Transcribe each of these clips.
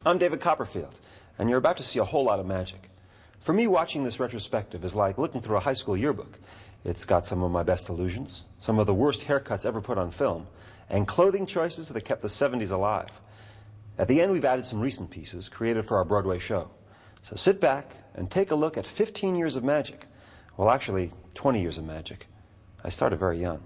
I'm David Copperfield, and you're about to see a whole lot of magic. For me, watching this retrospective is like looking through a high school yearbook. It's got some of my best illusions, some of the worst haircuts ever put on film, and clothing choices that kept the 70s alive. At the end, we've added some recent pieces created for our Broadway show. So sit back and take a look at 15 years of magic. Well, actually, 20 years of magic. I started very young.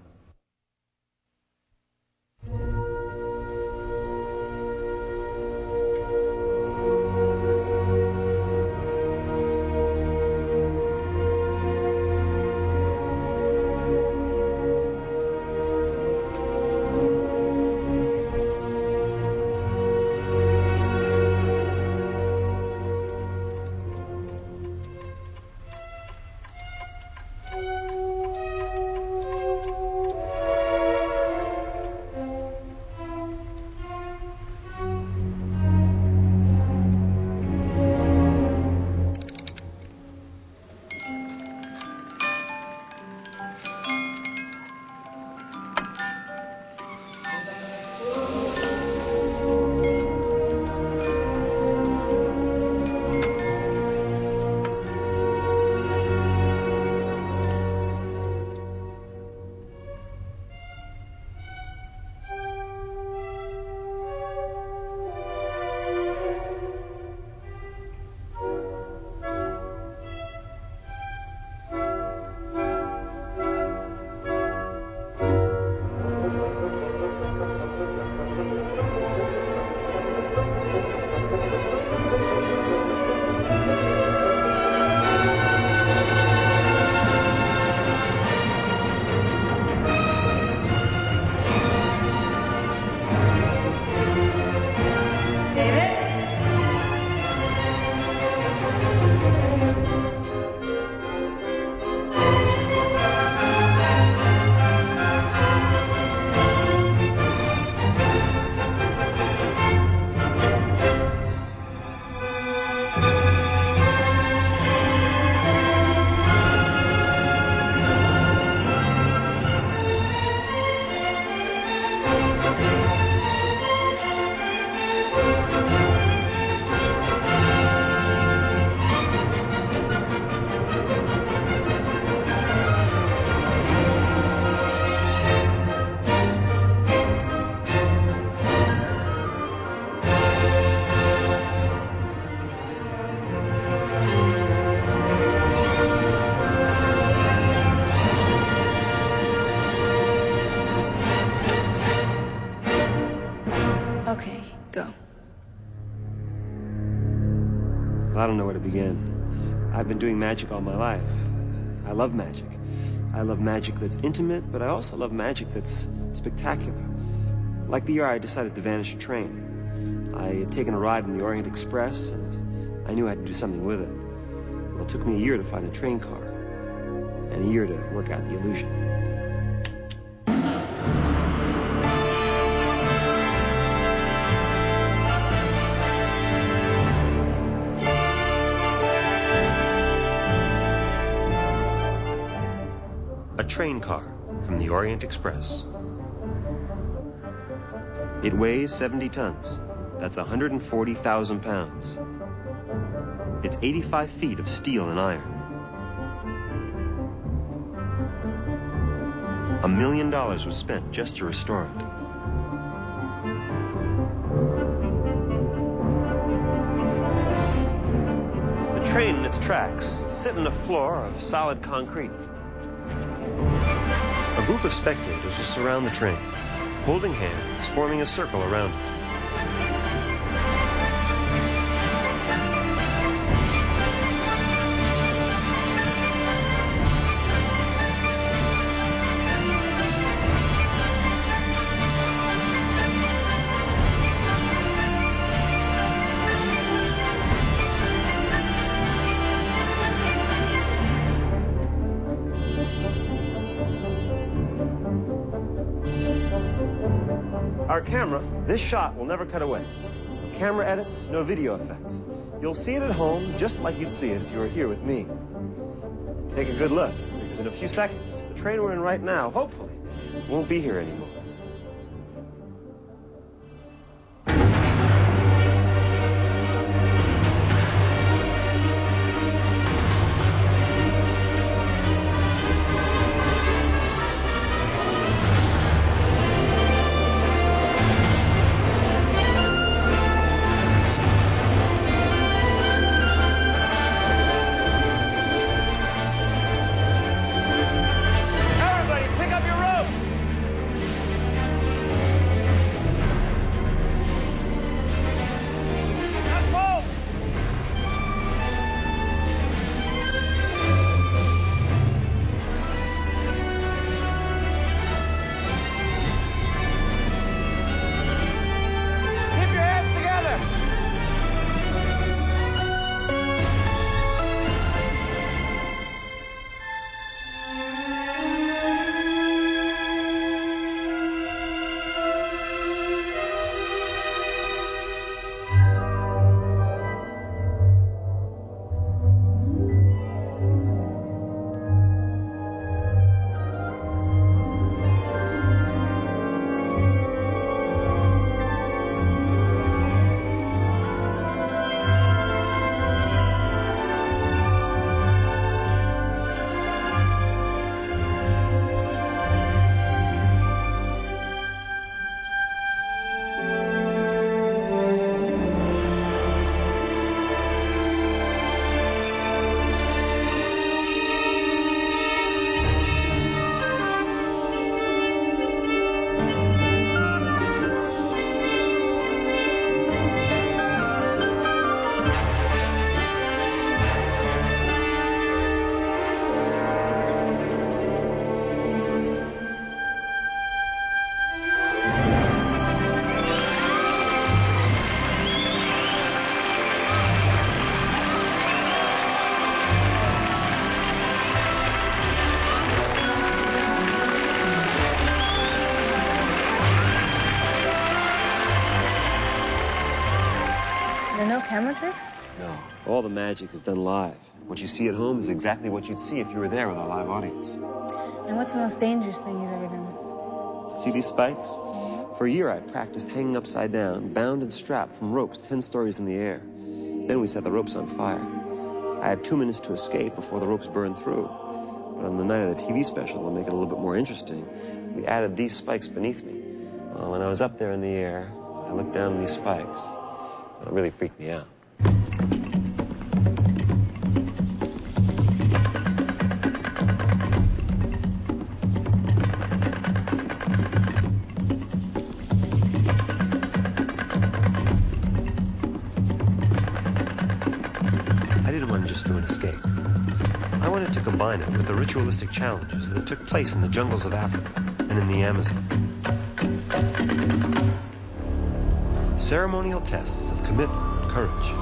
Okay, go. I don't know where to begin. I've been doing magic all my life. I love magic. I love magic that's intimate, but I also love magic that's spectacular. Like the year I decided to vanish a train. I had taken a ride in the Orient Express, and I knew I had to do something with it. Well, it took me a year to find a train car, and a year to work out the illusion. A train car from the Orient Express. It weighs 70 tons. That's 140,000 pounds. It's 85 feet of steel and iron. $1 million was spent just to restore it. The train and its tracks sit on a floor of solid concrete. A group of spectators will surround the train, holding hands, forming a circle around it. Our camera, this shot will never cut away. No camera edits, no video effects. You'll see it at home just like you'd see it if you were here with me. Take a good look, because in a few seconds, the train we're in right now, hopefully, won't be here anymore. camera tricks? No, all the magic is done live. What you see at home is exactly what you'd see if you were there with a live audience. And what's the most dangerous thing you've ever done? See these spikes? For a year, I practiced hanging upside down, bound and strapped from ropes 10 stories in the air. Then we set the ropes on fire. I had 2 minutes to escape before the ropes burned through. But on the night of the TV special, to make it a little bit more interesting, we added these spikes beneath me. Well, when I was up there in the air, I looked down at these spikes. It really freaked me out. I didn't want to just do an escape. I wanted to combine it with the ritualistic challenges that took place in the jungles of Africa and in the Amazon. Ceremonial tests of commitment and courage.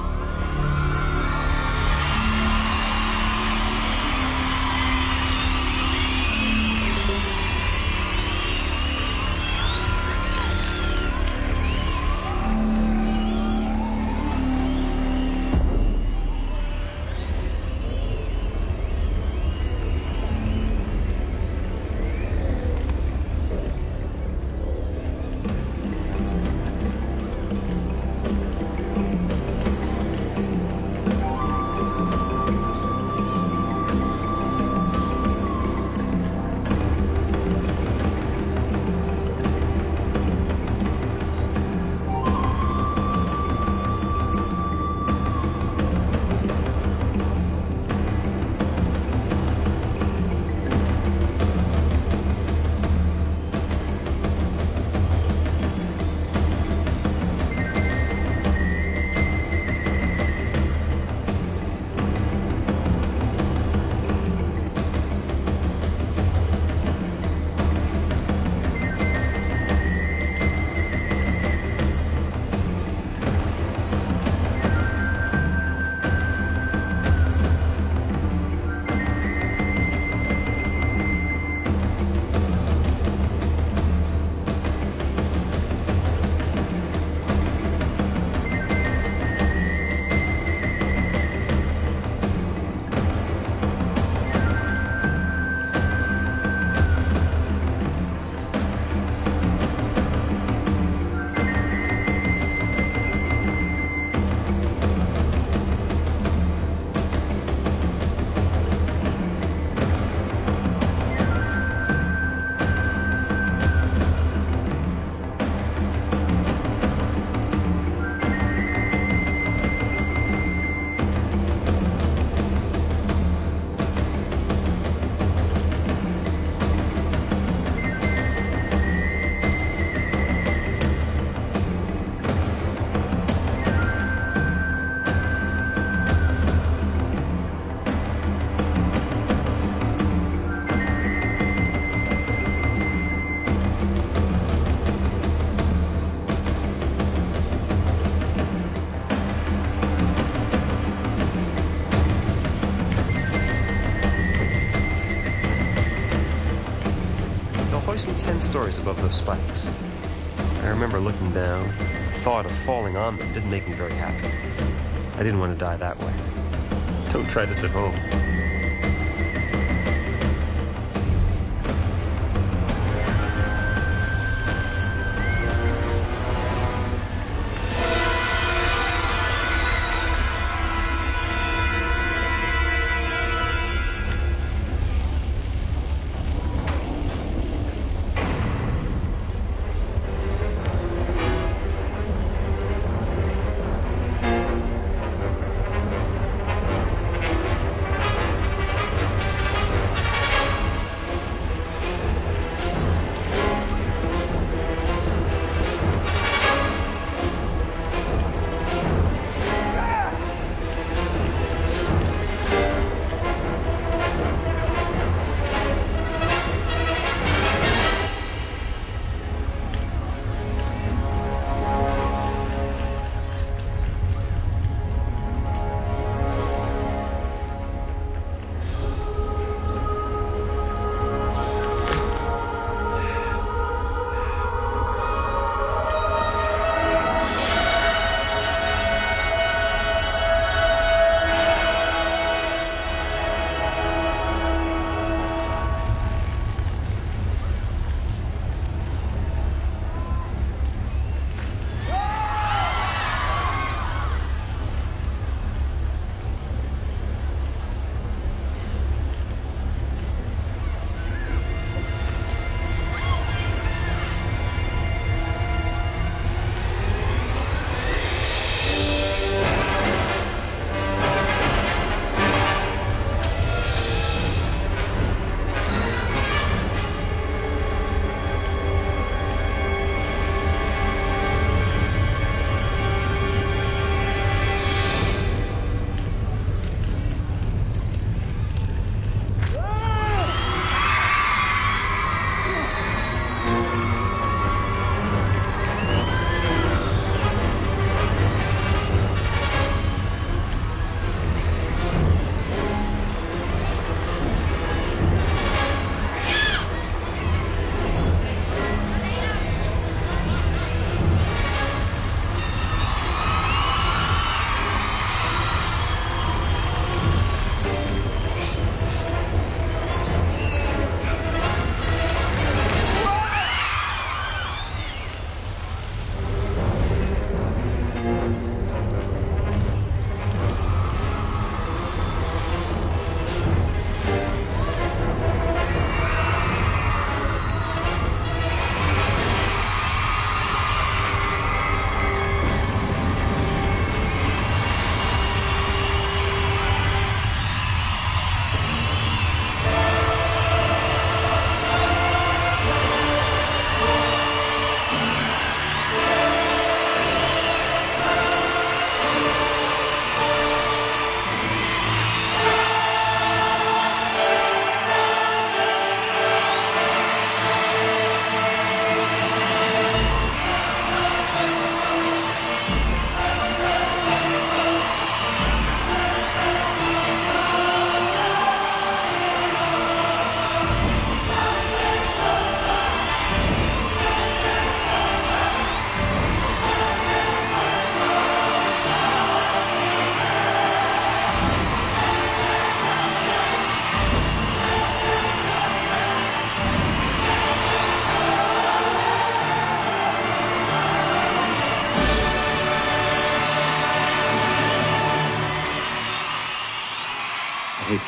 Hoist me 10 stories above those spikes. I remember looking down. The thought of falling on them didn't make me very happy. I didn't want to die that way. Don't try this at home.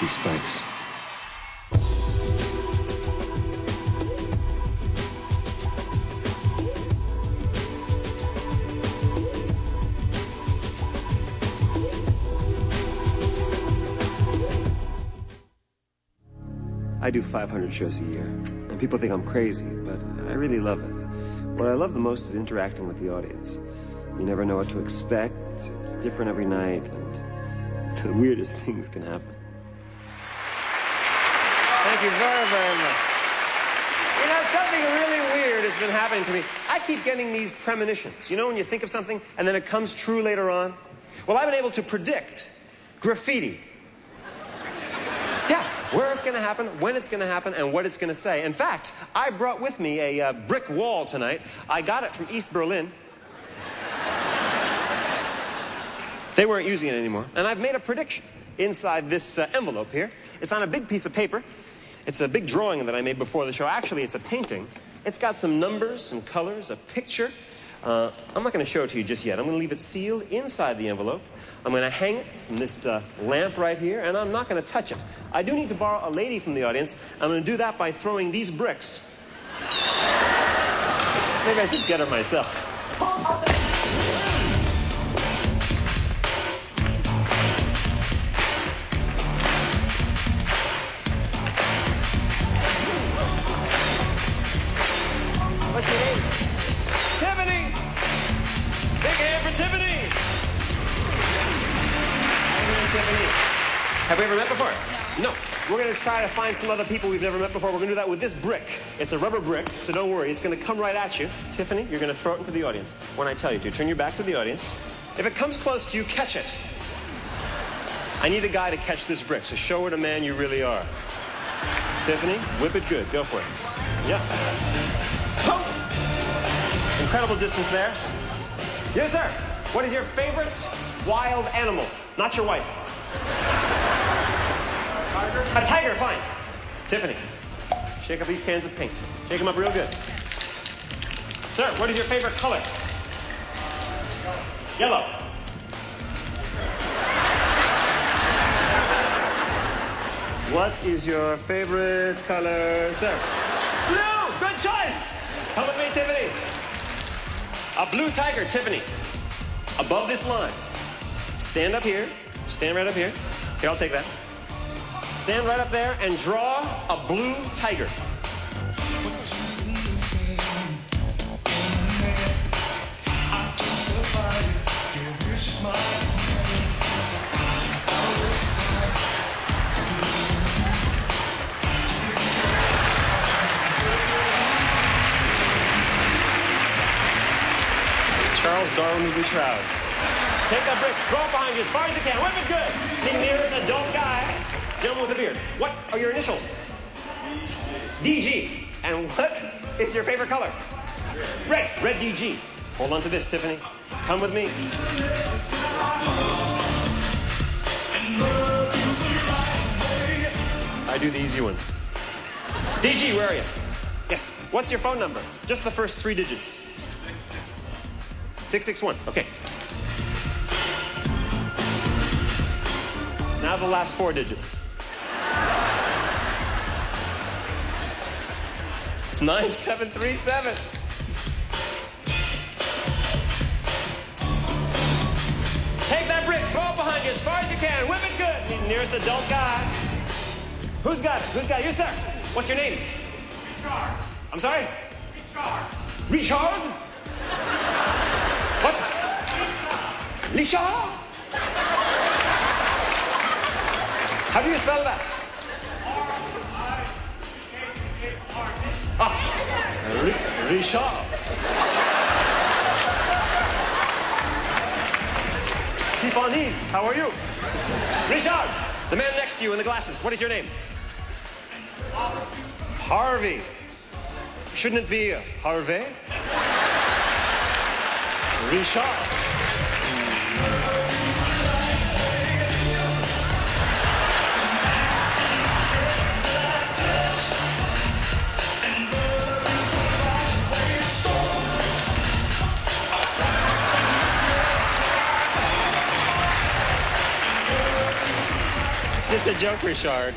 these spikes. I do 500 shows a year, and people think I'm crazy, but I really love it. What I love the most is interacting with the audience. You never know what to expect, it's different every night, and the weirdest things can happen. Thank you very, very much. You know, something really weird has been happening to me. I keep getting these premonitions. You know, when you think of something, and then it comes true later on? Well, I've been able to predict graffiti. Yeah, where it's going to happen, when it's going to happen, and what it's going to say. In fact, I brought with me a brick wall tonight. I got it from East Berlin. They weren't using it anymore. And I've made a prediction inside this envelope here. It's on a big piece of paper. It's a big drawing that I made before the show. Actually, it's a painting. It's got some numbers, some colors, a picture. I'm not going to show it to you just yet. I'm going to leave it sealed inside the envelope. I'm going to hang it from this lamp right here, and I'm not going to touch it. I do need to borrow a lady from the audience. I'm going to do that by throwing these bricks. Maybe I should get her myself. What's your name? Tiffany! Big hand for Tiffany! Tiffany. Have we ever met before? No. We're going to try to find some other people we've never met before. We're going to do that with this brick. It's a rubber brick, so don't worry. It's going to come right at you. Tiffany, you're going to throw it into the audience when I tell you to. Turn your back to the audience. If it comes close to you, catch it. I need a guy to catch this brick, so show what a man you really are. Tiffany, whip it good. Go for it. Yeah. Oh! Incredible distance there. Yes, sir. What is your favorite wild animal? Not your wife. Tiger? A tiger, fine. Tiffany, shake up these cans of paint. Shake them up real good. Sir, what is your favorite color? Yellow. What is your favorite color, sir? Blue! Good choice! Come with me, Tiffany. A blue tiger, Tiffany. Above this line. Stand up here. Stand right up here. Here, I'll take that. Stand right up there and draw a blue tiger. Charles Darwin would be proud. Take that brick, throw it behind you as far as you can. Whip it good. The nearest adult guy, gentleman with a beard. What are your initials? DG. And what is your favorite color? Red. Red DG. Hold on to this, Tiffany. Come with me. I do the easy ones. DG, where are you? Yes. What's your phone number? Just the first 3 digits. 661. Okay. Now the last 4 digits. It's 9737. Take that brick, throw it behind you as far as you can. Whip it good. The nearest adult guy. Who's got it? Who's got it? You, sir. What's your name? Richard. I'm sorry? Richard. Richard? What? Richard? How do you spell that? Ah, Richard. Tiffany, how are you? Richard, the man next to you in the glasses. What is your name? Harvey. Shouldn't it be Harvey? Richard. Just a joke, Richard.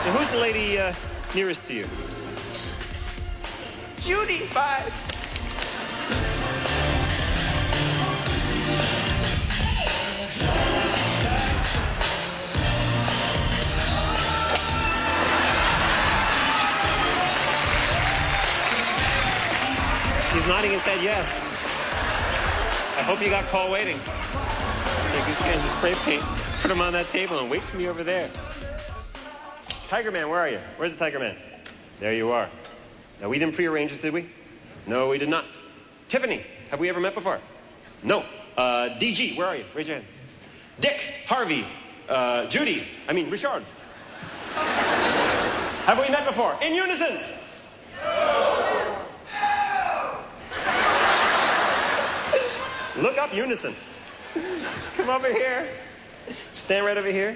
Now, who's the lady nearest to you? Judy, 5. He's nodding his head yes. I hope you got call waiting. Take these cans of spray paint, put them on that table, and wait for me over there. Tiger Man, where are you? Where's the Tiger Man? There you are. Now, we didn't prearrange this, did we? No, we did not. Tiffany, have we ever met before? No. DG, where are you? Raise your hand. Dick, Harvey, Judy, Richard. Have we met before? In unison. Look up unison. Come over here. Stand right over here.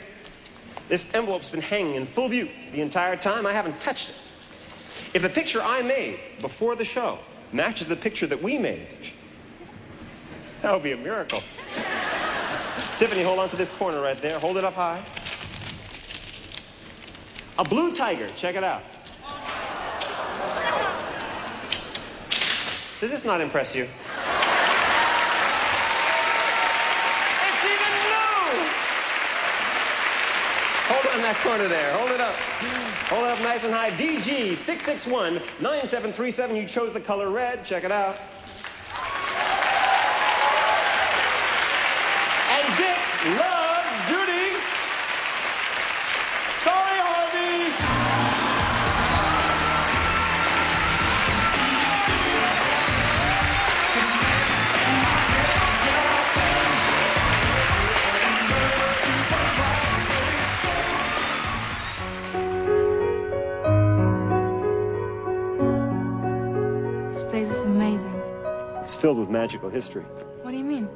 This envelope's been hanging in full view the entire time. I haven't touched it. If the picture I made before the show matches the picture that we made, that would be a miracle. Tiffany, hold on to this corner right there. Hold it up high. A blue tiger. Check it out. Does this not impress you? Hold on that corner there. Hold it up. Hold it up nice and high. DG 661-9737. You chose the color red. Check it out. And Dick loves Judy. Sorry, Harvey. It's filled with magical history. What do you mean?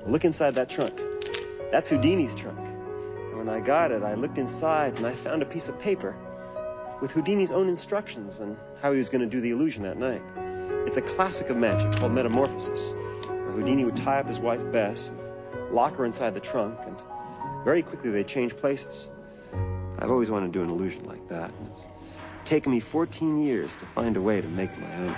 Look inside that trunk. That's Houdini's trunk. And when I got it, I looked inside and I found a piece of paper with Houdini's own instructions on how he was going to do the illusion that night. It's a classic of magic called Metamorphosis, where Houdini would tie up his wife Bess, lock her inside the trunk, and very quickly they'd change places. I've always wanted to do an illusion like that, and it's taken me 14 years to find a way to make it my own.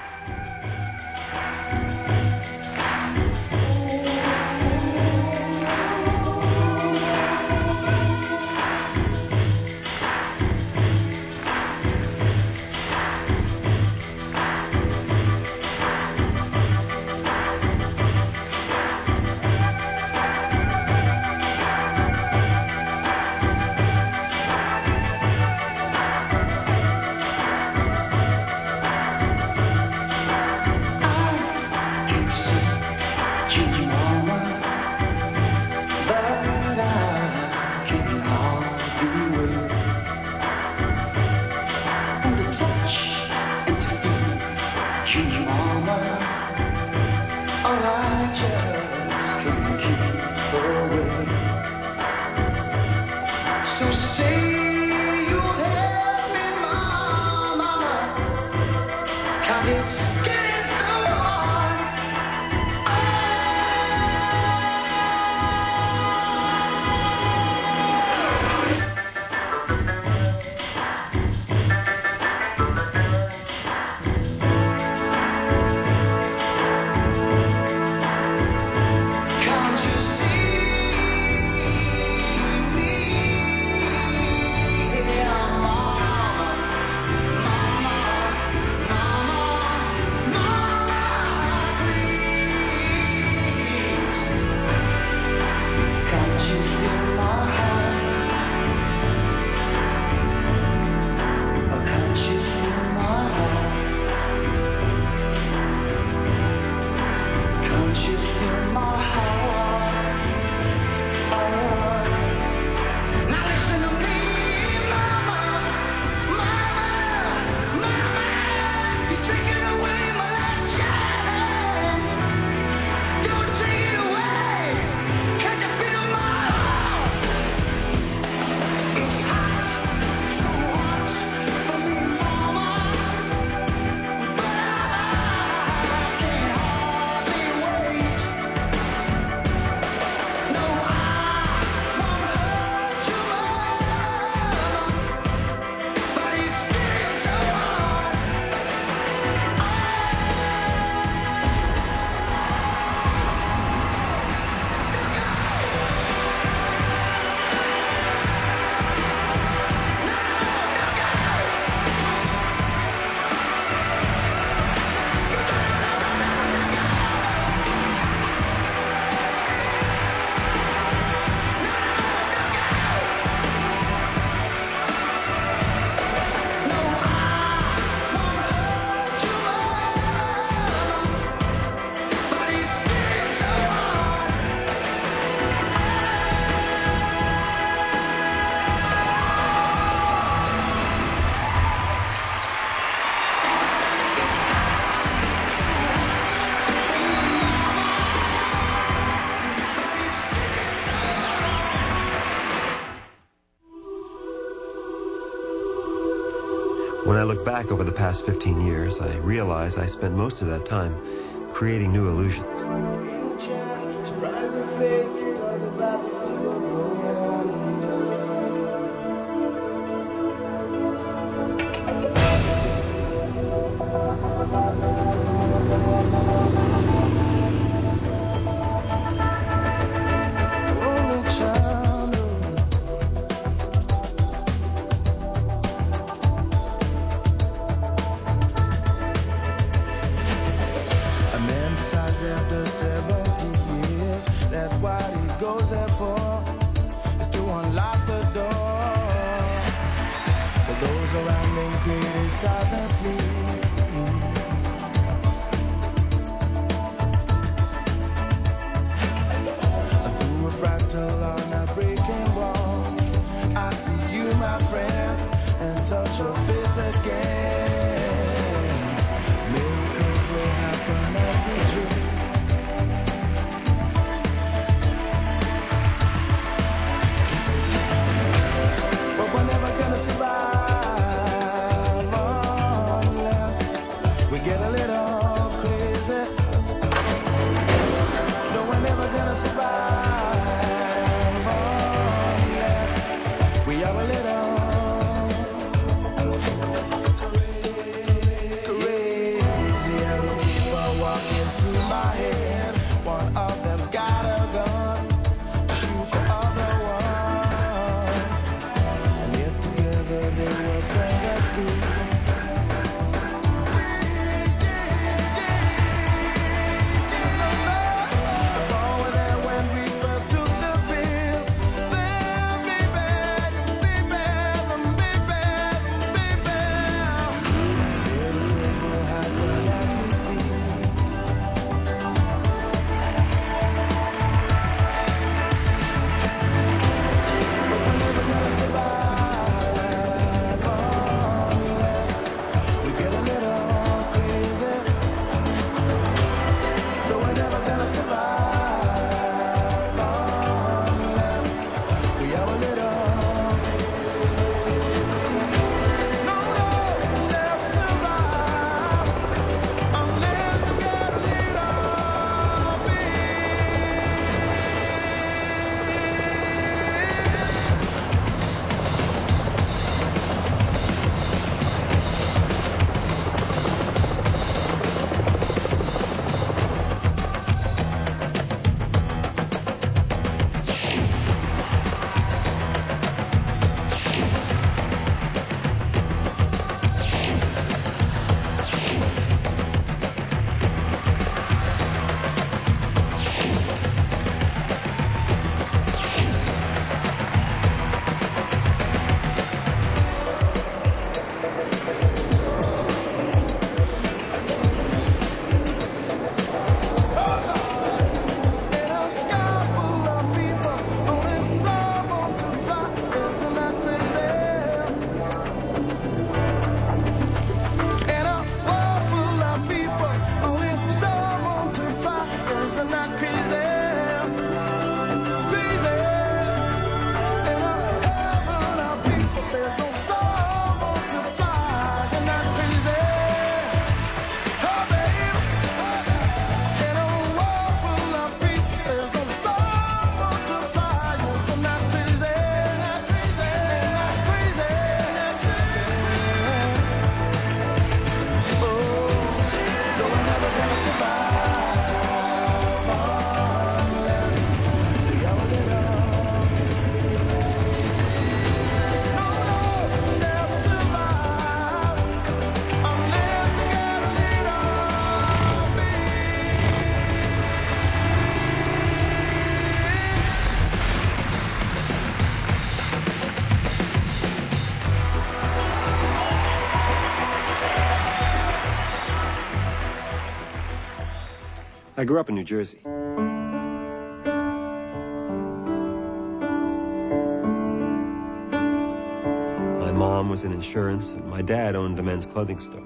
When I look back over the past 15 years, I realize I spent most of that time creating new illusions. After 70 years, that's what he goes there for, is to unlock the door. For those around them criticize and sleep. Through a fractal on a breaking wall, I see you, my friend, and touch your face again. Miracles will happen as we dream. We're never gonna survive unless we get a little crazy. No, we're never gonna survive unless we are a little crazy. People walking through my head. One of them's got a gun to shoot the other one. They were friends at school. I saw her there when we first took the bill. Baby, miracles will happen as we speak. But we're never gonna survive. I grew up in New Jersey. My mom was in insurance, and my dad owned a men's clothing store.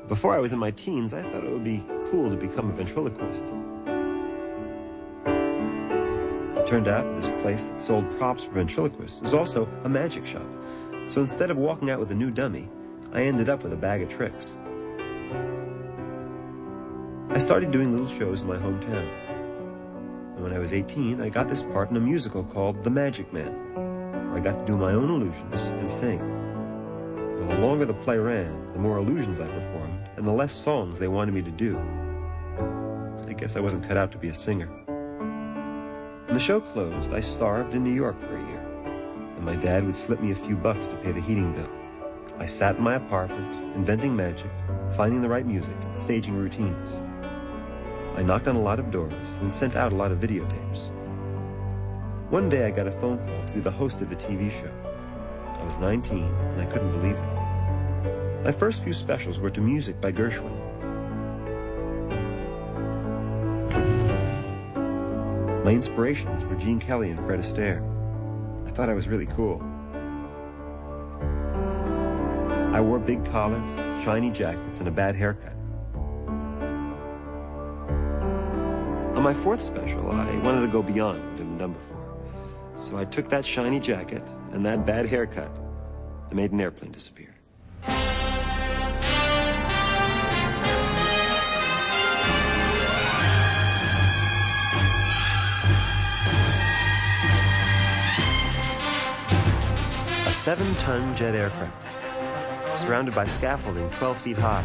Before I was in my teens, I thought it would be cool to become a ventriloquist. It turned out this place that sold props for ventriloquists was also a magic shop. So instead of walking out with a new dummy, I ended up with a bag of tricks. I started doing little shows in my hometown. And when I was 18, I got this part in a musical called The Magic Man, where I got to do my own illusions and sing. Well, the longer the play ran, the more illusions I performed, and the less songs they wanted me to do. I guess I wasn't cut out to be a singer. When the show closed, I starved in New York for a year, and my dad would slip me a few bucks to pay the heating bill. I sat in my apartment, inventing magic, finding the right music, and staging routines. I knocked on a lot of doors and sent out a lot of videotapes. One day I got a phone call to be the host of a TV show. I was 19, and I couldn't believe it. My first few specials were to music by Gershwin. My inspirations were Gene Kelly and Fred Astaire. I thought I was really cool. I wore big collars, shiny jackets, and a bad haircut. On my fourth special, I wanted to go beyond what had been done before. So I took that shiny jacket and that bad haircut and made an airplane disappear. A 7-ton jet aircraft, surrounded by scaffolding 12 feet high.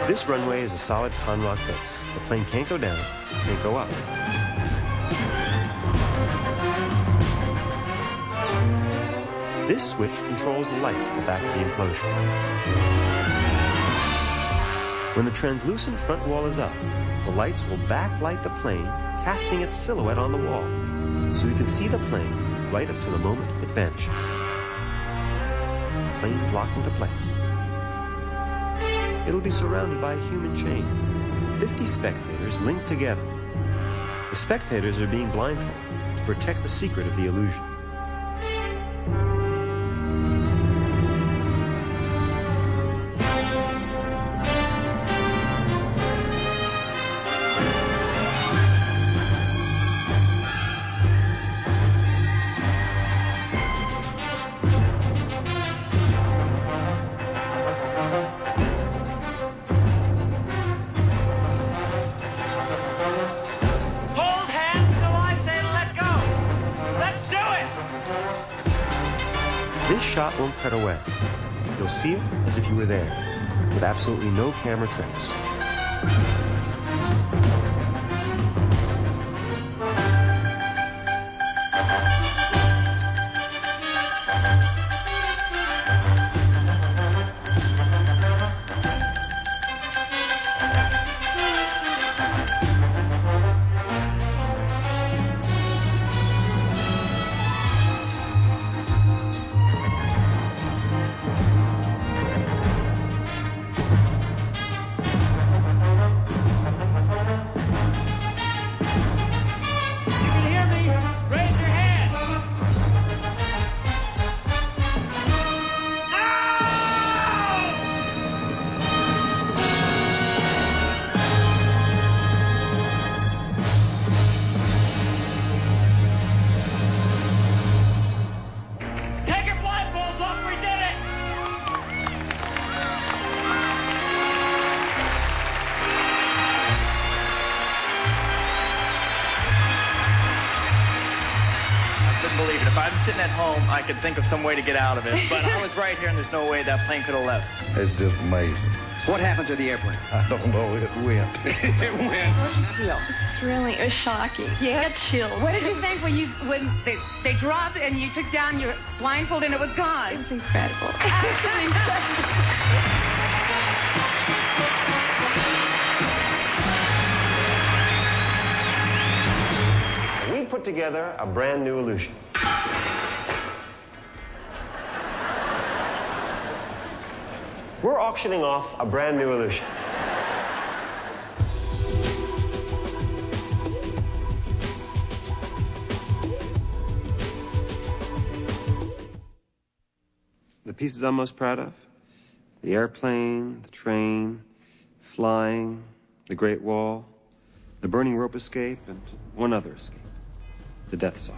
This runway is a solid Conrock base. The plane can't go down, can't go up. This switch controls the lights at the back of the enclosure. When the translucent front wall is up, the lights will backlight the plane, casting its silhouette on the wall, so you can see the plane right up to the moment it vanishes. The plane's locked into place. It'll be surrounded by a human chain, 50 spectators linked together. The spectators are being blindfolded to protect the secret of the illusion. This shot won't cut away. You'll see it as if you were there, with absolutely no camera tricks. Believe it. If I'm sitting at home, I could think of some way to get out of it. But I was right here, and there's no way that plane could have left. It's just amazing. What happened to the airplane? I don't know. It went. It went. How did you feel? Thrilling. It was shocking. Yeah, I got chills. What did you think when they dropped and you took down your blindfold and it was gone? It was incredible. Absolutely incredible. We put together a brand new illusion. We're auctioning off a brand new illusion. The pieces I'm most proud of? The airplane, the train, flying, the Great Wall, the burning rope escape, and one other escape. The death saw.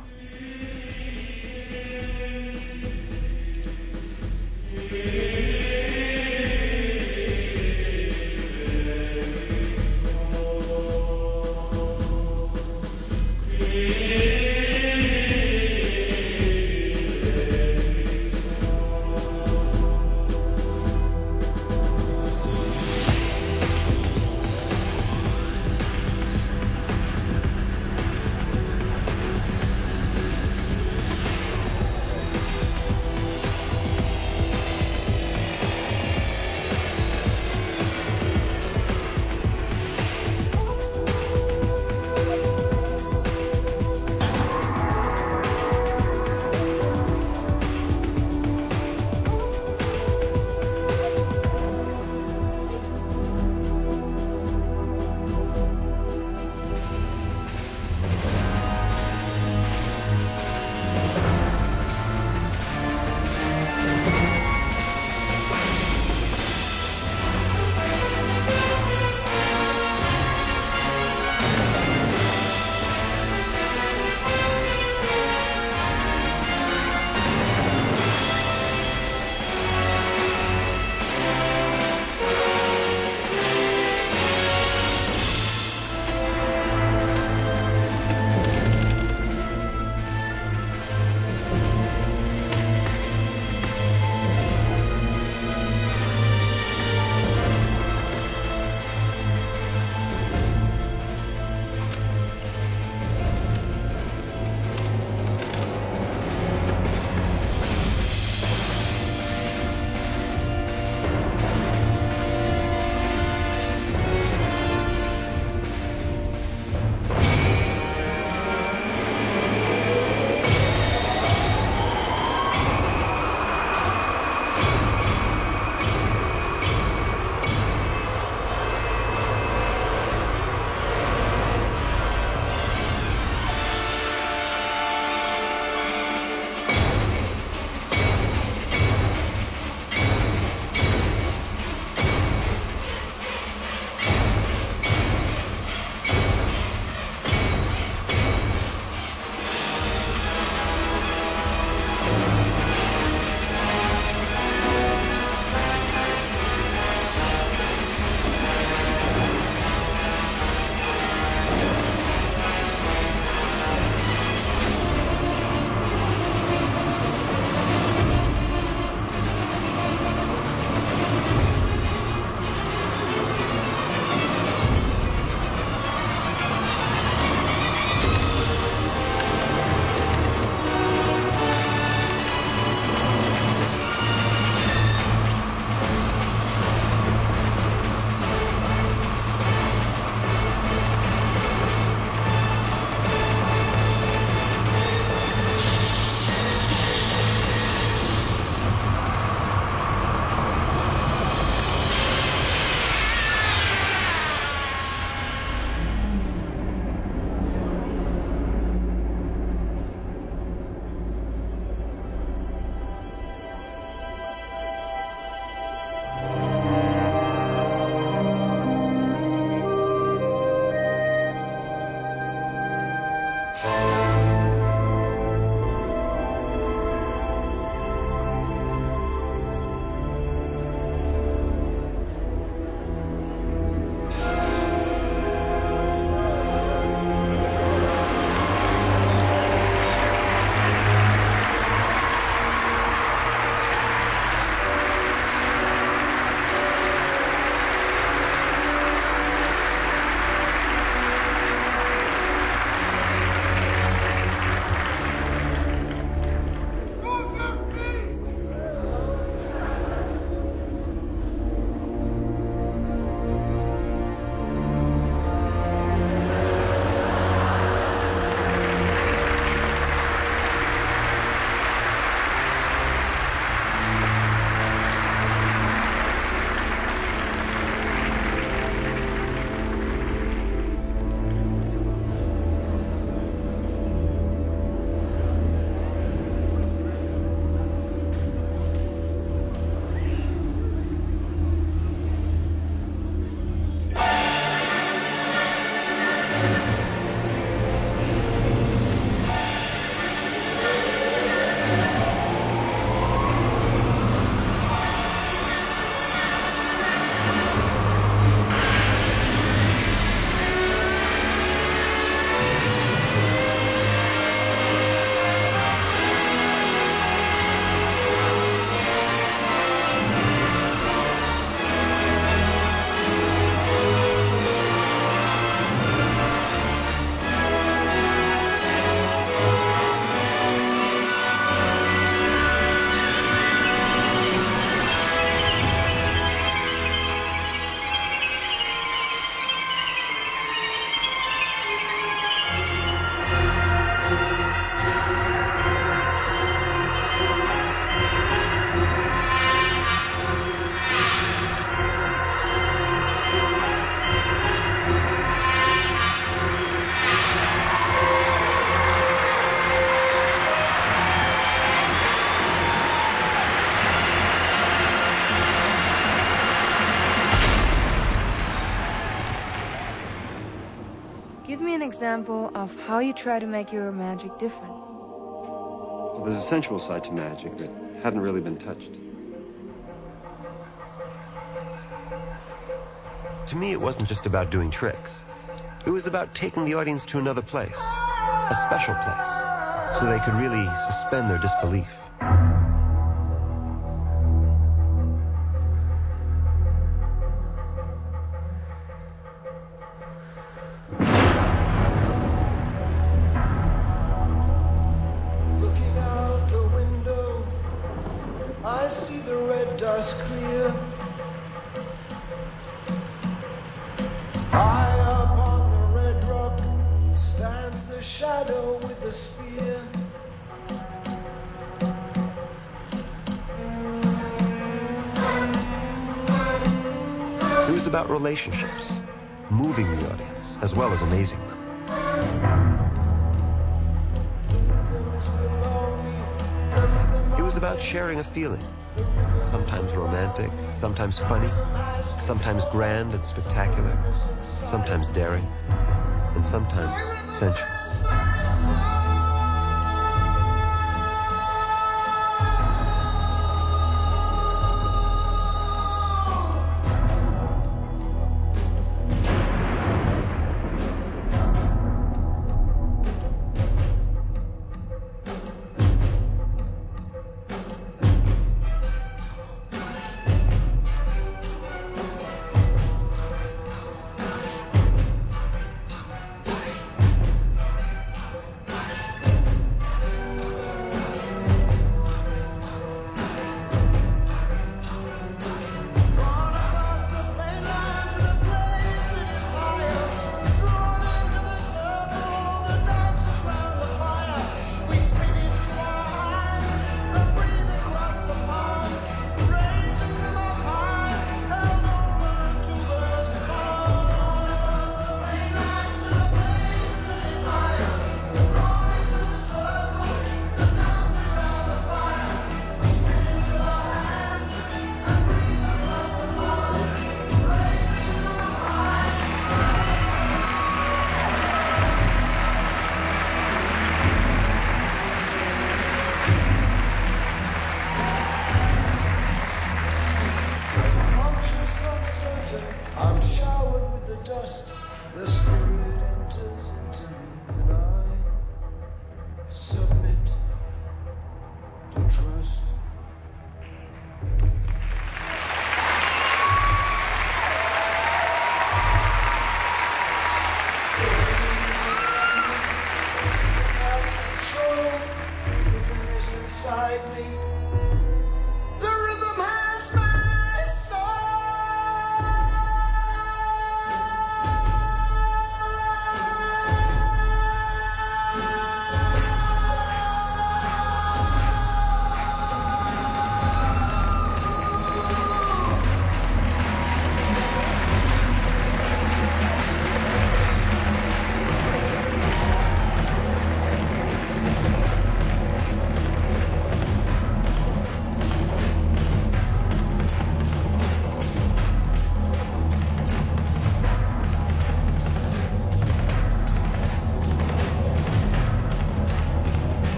example of how you try to make your magic different. Well, there's a sensual side to magic that hadn't really been touched. To me, it wasn't just about doing tricks. It was about taking the audience to another place, a special place, so they could really suspend their disbelief. Looking out the window, I see the red dust clear. High up on the red rock stands the shadow with the spear. It was about relationships, moving the audience, as well as amazing them. It was about sharing a feeling, sometimes romantic, sometimes funny, sometimes grand and spectacular, sometimes daring, and sometimes sensual. I'm showered with the dust. The spirit enters into me, and I submit to trust. As control, rhythm is inside me. The rhythm has my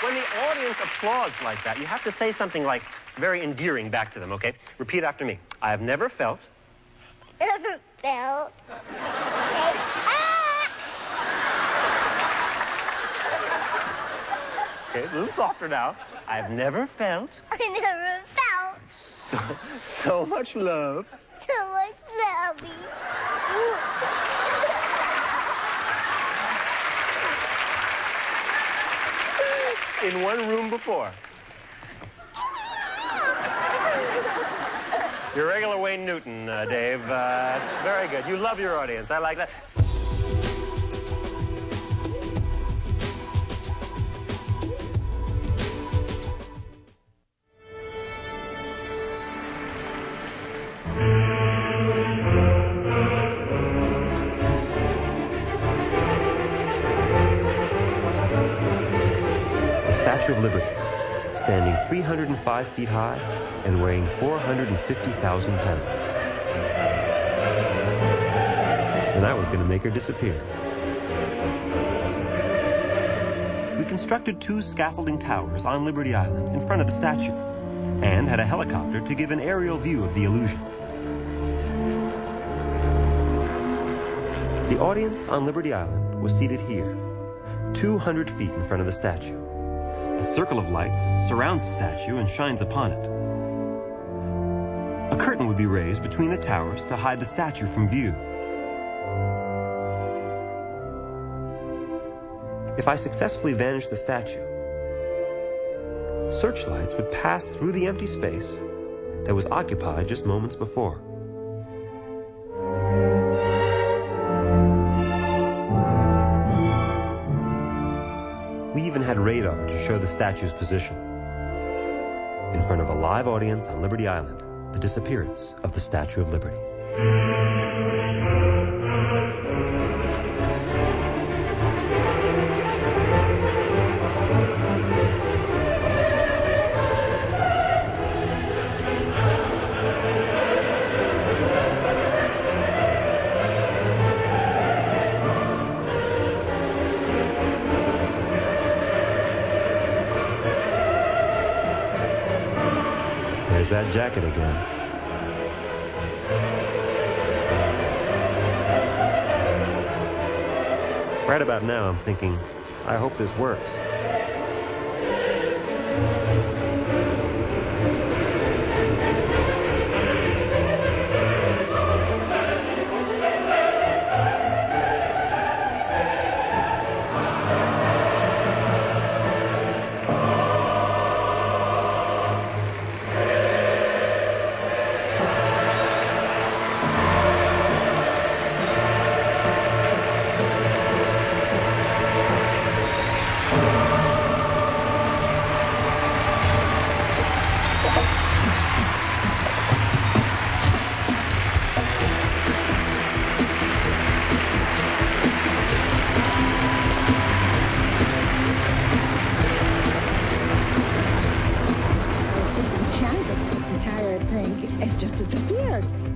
When the audience applauds like that, you have to say something like very endearing back to them, okay? Repeat after me. I have never felt. Never felt. Okay, a little softer now. I've never felt I never felt so much love. so much loving. In one room before. You're regular Wayne Newton, Dave. It's very good. You love your audience. I like that. The Statue of Liberty, standing 305 feet high and weighing 450,000 pounds. And I was going to make her disappear. We constructed 2 scaffolding towers on Liberty Island in front of the statue, and had a helicopter to give an aerial view of the illusion. The audience on Liberty Island was seated here, 200 feet in front of the statue. A circle of lights surrounds the statue and shines upon it. A curtain would be raised between the towers to hide the statue from view. If I successfully vanished the statue, searchlights would pass through the empty space that was occupied just moments before. We even had radar to show the statue's position. In front of a live audience on Liberty Island, the disappearance of the Statue of Liberty. There's that jacket again. Right about now, I'm thinking, I hope this works.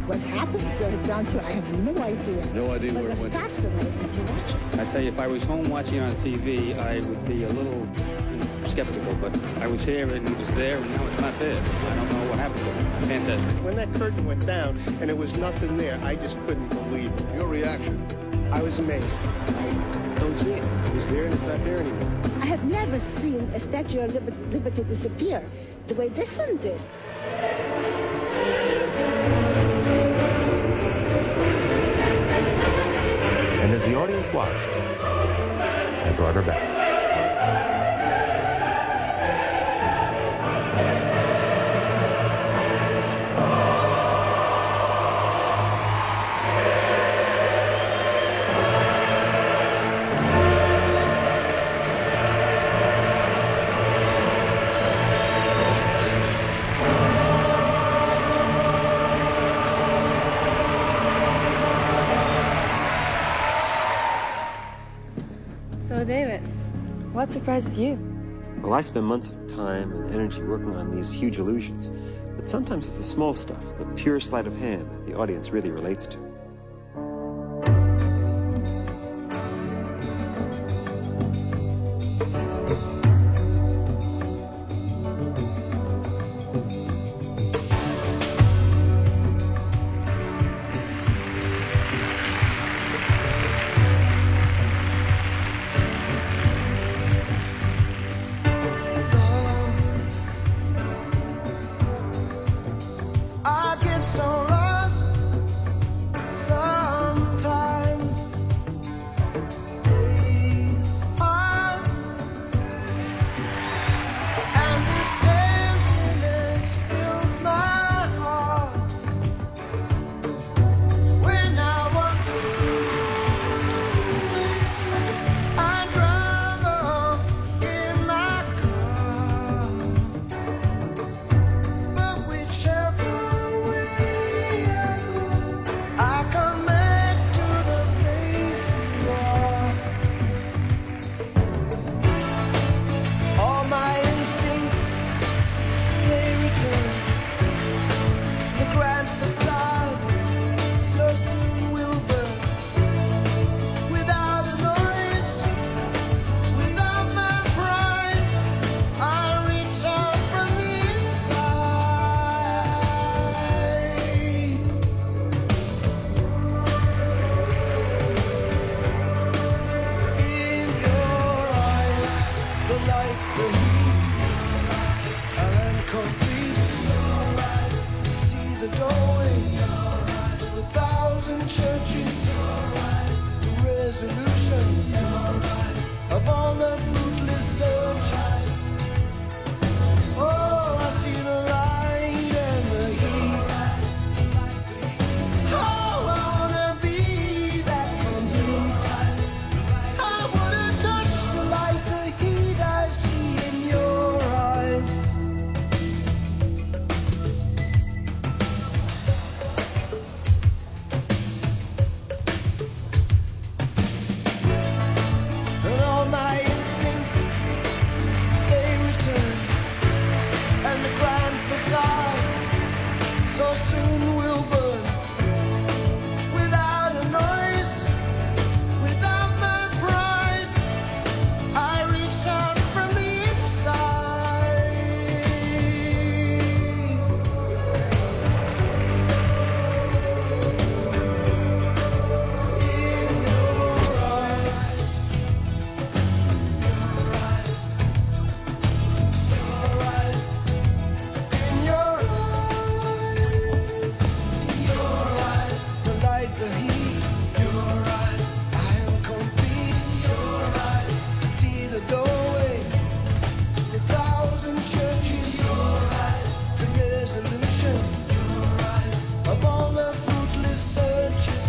What happened, where it gone to, I have no idea. No idea but where it was fascinating to watch it. I tell you, if I was home watching on TV, I would be a little skeptical, but I was here and it was there, and now it's not there. I don't know what happened to it. Fantastic. When that curtain went down and it was nothing there, I just couldn't believe it. Your reaction? I was amazed. I don't see it. It was there and it's not there anymore. I have never seen a Statue of Liberty disappear the way this one did. And as the audience watched, I brought her back. So, David, what surprises you? Well, I spend months of time and energy working on these huge illusions, but sometimes it's the small stuff, the pure sleight of hand that the audience really relates to. the heat, and complete. See the doorway, a thousand churches, the resolution of all the fruitless searches. Oh, I see the light and the heat. Oh, I wanna be that complete. I wanna touch the light, the heat I see in your eyes. And all my instincts, they return, and the grand facade so soon will burn. Without a noise, without my pride, I reach out from the inside. In your eyes, in your eyes, the light, the heat. Your eyes, I am complete. Your eyes, I see the doorway, a thousand churches. Your eyes, the resolution. Your eyes, of all the fruitless searches.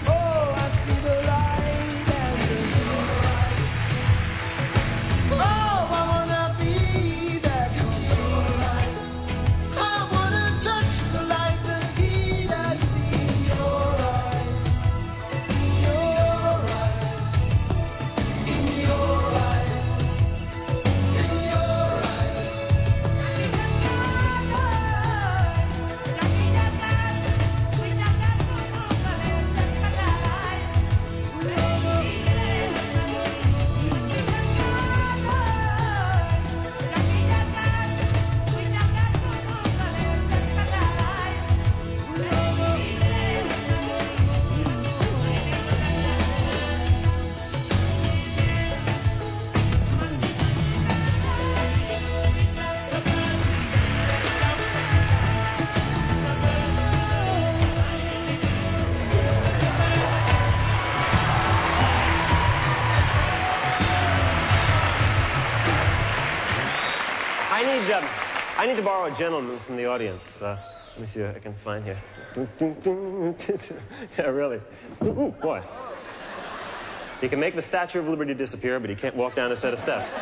Oh, I see the light and the heat. Oh, I wanna be that complete. I wanna touch the light, the heat I see in your eyes. In your eyes. In your eyes. In your eyes. I need to borrow a gentleman from the audience. Let me see what I can find here. Yeah, really. Ooh, boy. He can make the Statue of Liberty disappear, but he can't walk down a set of steps.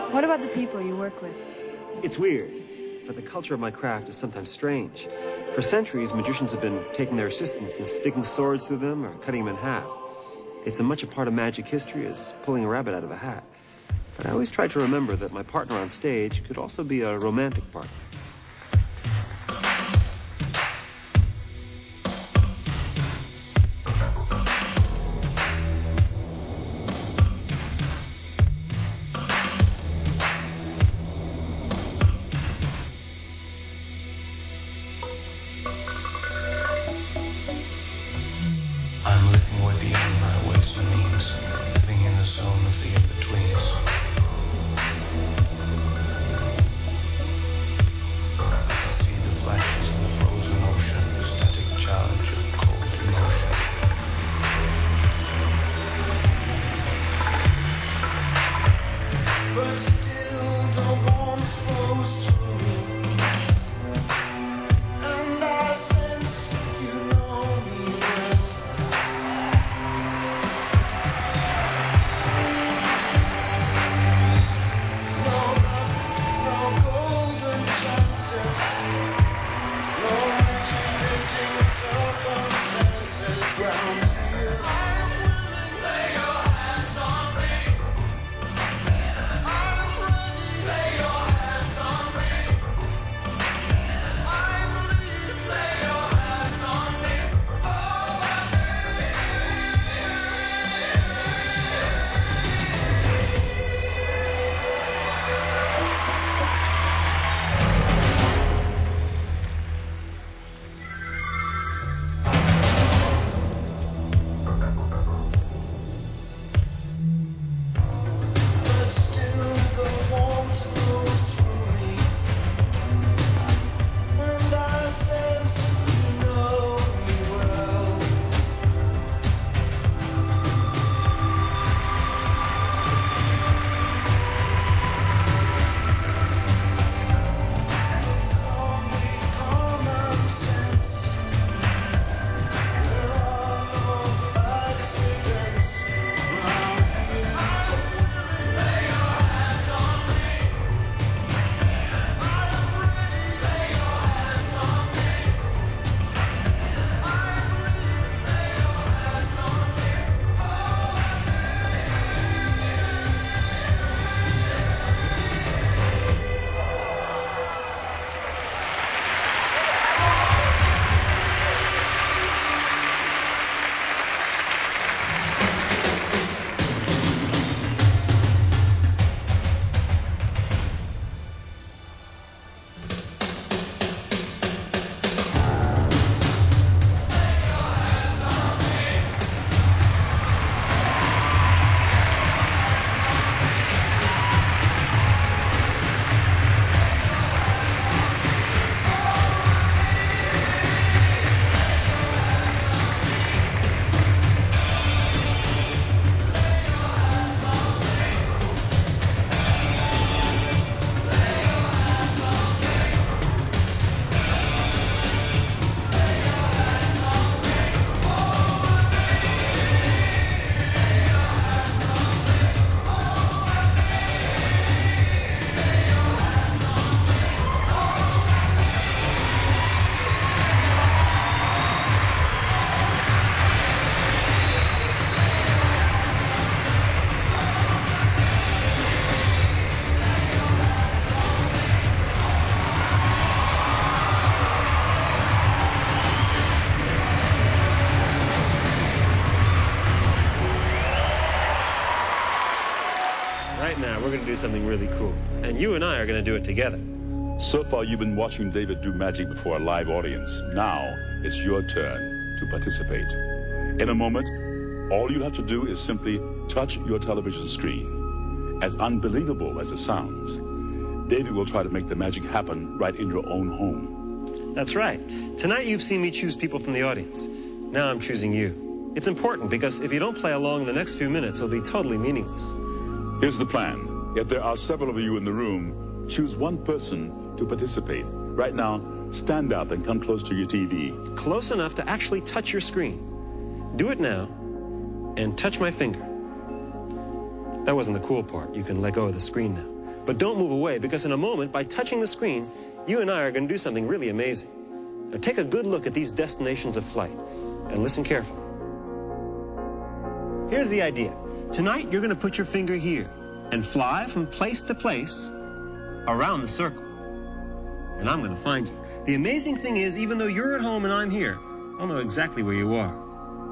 What about the people you work with? It's weird, but the culture of my craft is sometimes strange. For centuries, magicians have been taking their assistants and sticking swords through them or cutting them in half. It's as much a part of magic history as pulling a rabbit out of a hat. But I always try to remember that my partner on stage could also be a romantic partner. I'm living way beyond my wits and means, living in the zone of the in-betweens. going to do something really cool. And you and I are going to do it together. So far, you've been watching David do magic before a live audience. Now, it's your turn to participate. In a moment, all you have to do is simply touch your television screen. As unbelievable as it sounds, David will try to make the magic happen right in your own home. That's right. Tonight you've seen me choose people from the audience. Now I'm choosing you. It's important because if you don't play along in the next few minutes, it'll be totally meaningless. Here's the plan. If there are several of you in the room, choose one person to participate. Right now, stand up and come close to your TV. Close enough to actually touch your screen. Do it now and touch my finger. That wasn't the cool part. You can let go of the screen now. But don't move away, because in a moment, by touching the screen, you and I are going to do something really amazing. Now take a good look at these destinations of flight and listen carefully. Here's the idea. Tonight, you're going to put your finger here and fly from place to place around the circle. And I'm going to find you. The amazing thing is, even though you're at home and I'm here, I'll know exactly where you are.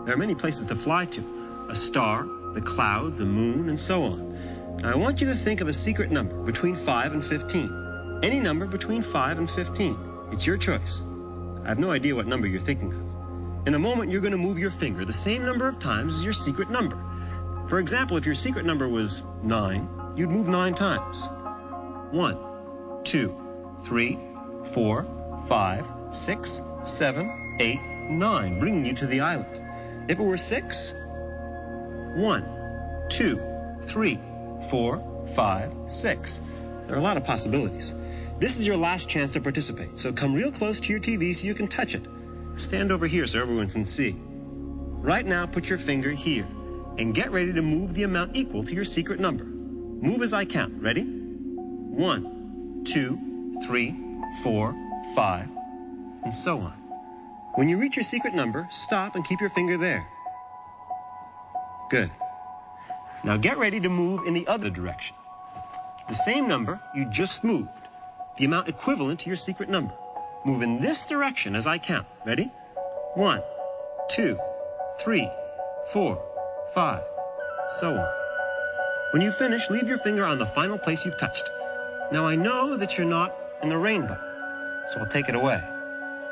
There are many places to fly to. A star, the clouds, a moon, and so on. Now, I want you to think of a secret number between 5 and 15. Any number between 5 and 15. It's your choice. I have no idea what number you're thinking of. In a moment, you're going to move your finger the same number of times as your secret number. For example, if your secret number was 9, you'd move 9 times. 1, 2, 3, 4, 5, 6, 7, 8, 9, bringing you to the island. If it were 6, 1, 2, 3, 4, 5, 6. There are a lot of possibilities. This is your last chance to participate, so come real close to your TV so you can touch it. Stand over here so everyone can see. Right now, put your finger here and get ready to move the amount equal to your secret number. Move as I count. Ready? 1, 2, 3, 4, 5, and so on. When you reach your secret number, stop and keep your finger there. Good. Now get ready to move in the other direction. The same number you just moved, the amount equivalent to your secret number. Move in this direction as I count. Ready? 1, 2, 3, 4, 5, so on. When you finish, leave your finger on the final place you've touched. Now I know that you're not in the rainbow, so I'll take it away.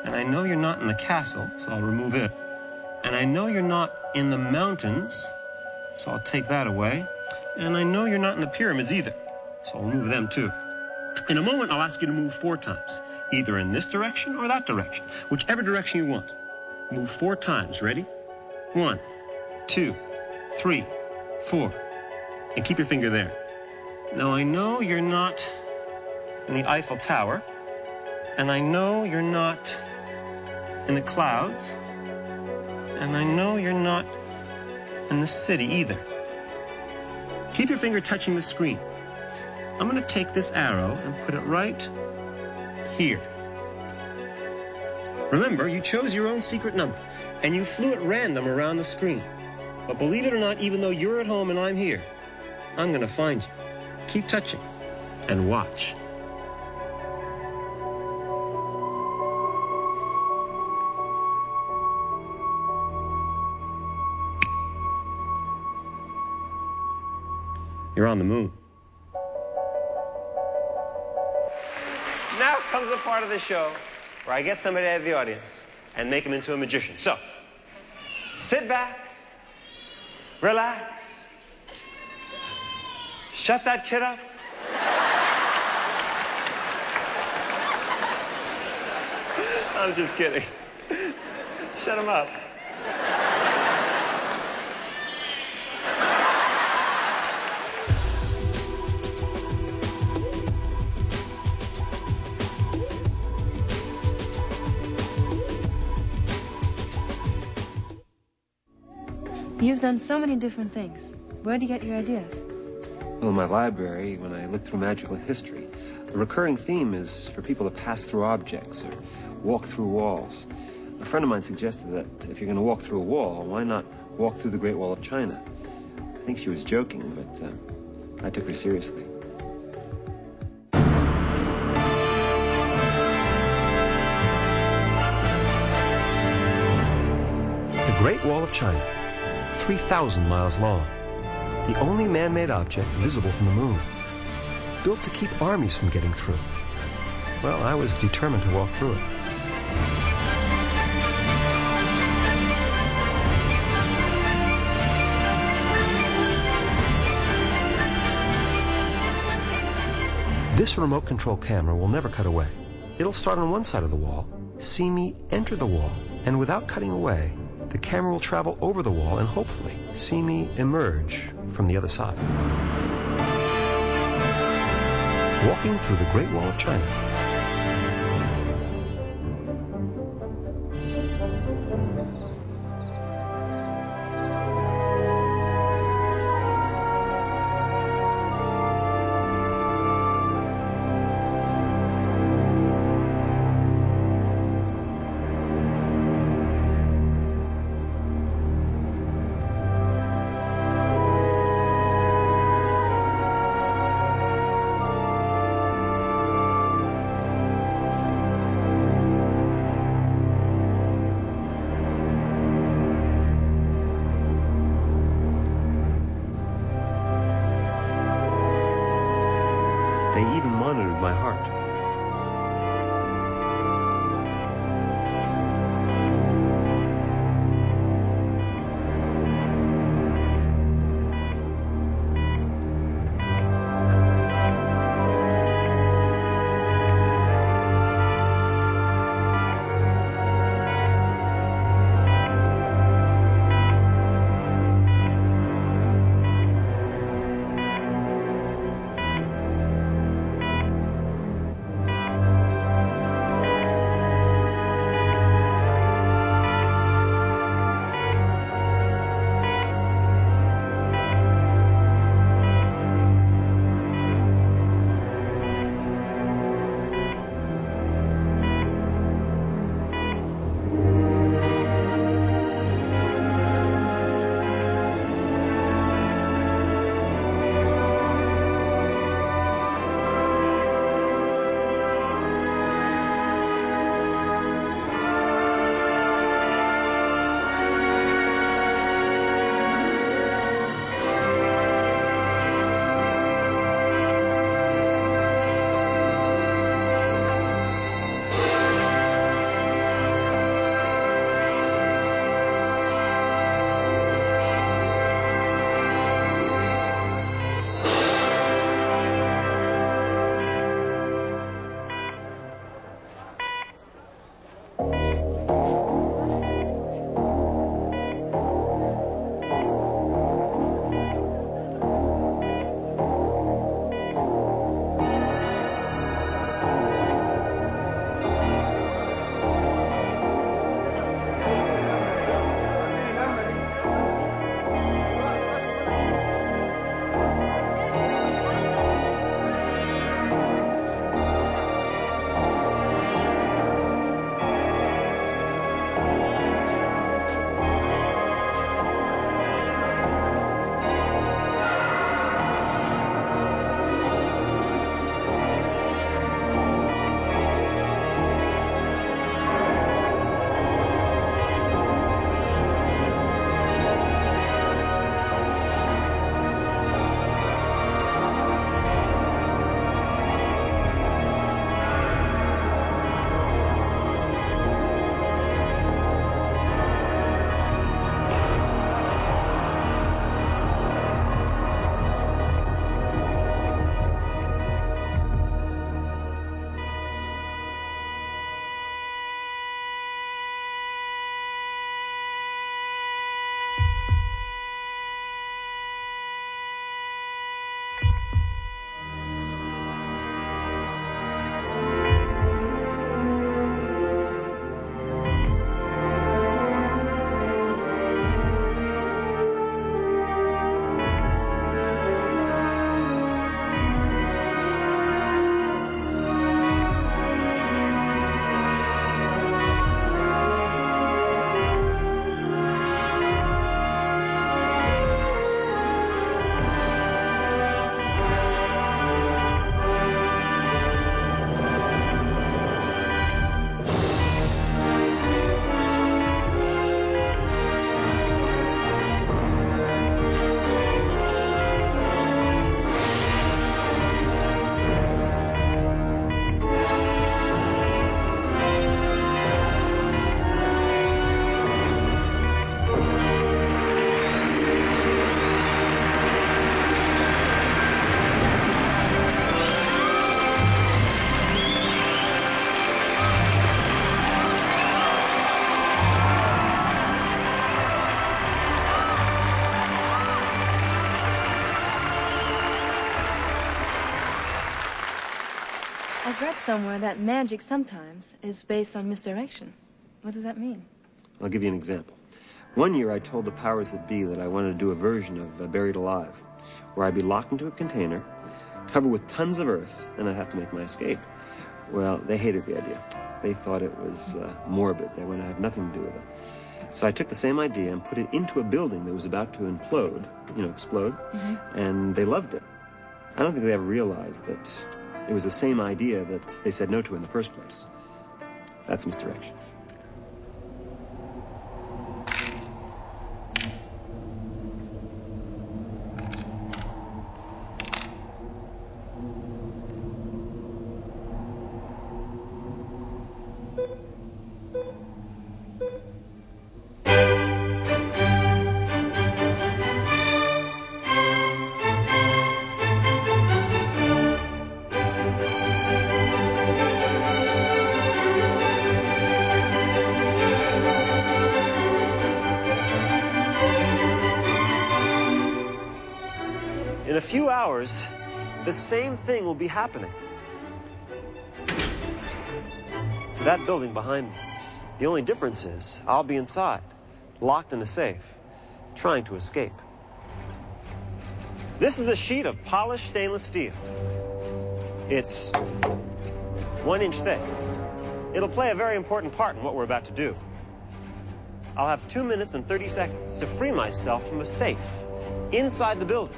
And I know you're not in the castle, so I'll remove it. And I know you're not in the mountains, so I'll take that away. And I know you're not in the pyramids either, so I'll move them too. In a moment, I'll ask you to move 4 times, either in this direction or that direction, whichever direction you want. Move 4 times. Ready? 1, 2, 3, 4. And keep your finger there. Now, I know you're not in the Eiffel Tower, and I know you're not in the clouds, and I know you're not in the city either. Keep your finger touching the screen. I'm going to take this arrow and put it right here. Remember, you chose your own secret number, and you flew at random around the screen. But believe it or not, even though you're at home and I'm here, I'm going to find you. Keep touching and watch. You're on the moon. Now comes the part of the show where I get somebody out of the audience and make him into a magician. So, sit back, relax, shut that kid up. I'm just kidding. Shut him up. You've done so many different things. Where do you get your ideas? Well, in my library, when I look through magical history, the recurring theme is for people to pass through objects or walk through walls. A friend of mine suggested that if you're going to walk through a wall, why not walk through the Great Wall of China? I think she was joking, but I took her seriously. The Great Wall of China, 3,000 miles long. The only man-made object visible from the moon. built to keep armies from getting through. Well, I was determined to walk through it. This remote control camera will never cut away. It'll start on one side of the wall, see me enter the wall, and without cutting away, the camera will travel over the wall and hopefully see me emerge from the other side. Walking through the Great Wall of China. read somewhere that magic sometimes is based on misdirection. What does that mean? I'll give you an example. One year I told the powers that be that I wanted to do a version of Buried Alive, where I'd be locked into a container, covered with tons of earth, and I'd have to make my escape. Well, they hated the idea. They thought it was morbid. They wanted to have nothing to do with it. So I took the same idea and put it into a building that was about to implode, explode, and they loved it. I don't think they ever realized that it was the same idea that they said no to in the first place. That's misdirection. In a few hours, the same thing will be happening to that building behind me. The only difference is I'll be inside, locked in a safe, trying to escape. This is a sheet of polished stainless steel. It's 1 inch thick. It'll play a very important part in what we're about to do. I'll have 2 minutes and 30 seconds to free myself from a safe inside the building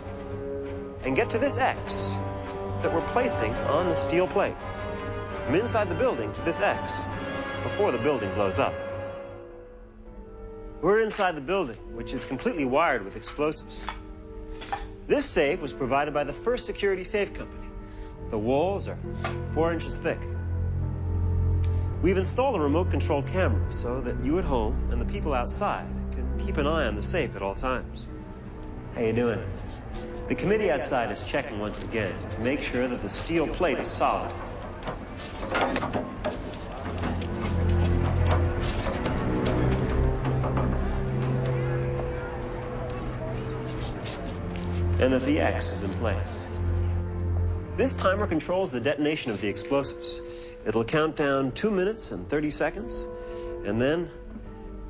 and get to this X that we're placing on the steel plate. From inside the building to this X before the building blows up. We're inside the building, which is completely wired with explosives. This safe was provided by the first security safe company. The walls are 4 inches thick. We've installed a remote-controlled camera so that you at home and the people outside can keep an eye on the safe at all times. How you doing? The committee outside is checking once again to make sure that the steel plate is solid. And that the X is in place. This timer controls the detonation of the explosives. It'll count down 2 minutes and 30 seconds, and then,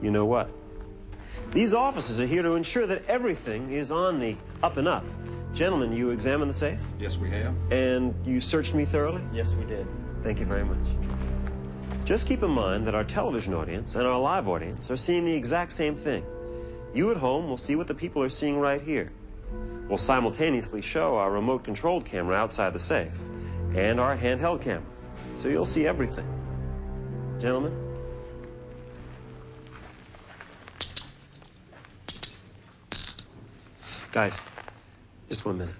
you know what? These officers are here to ensure that everything is on the up and up. Gentlemen, you examined the safe? Yes, we have. And you searched me thoroughly? Yes, we did. Thank you very much. Just keep in mind that our television audience and our live audience are seeing the exact same thing. You at home will see what the people are seeing right here. We'll simultaneously show our remote-controlled camera outside the safe and our handheld camera, so you'll see everything. Gentlemen? Guys, just 1 minute.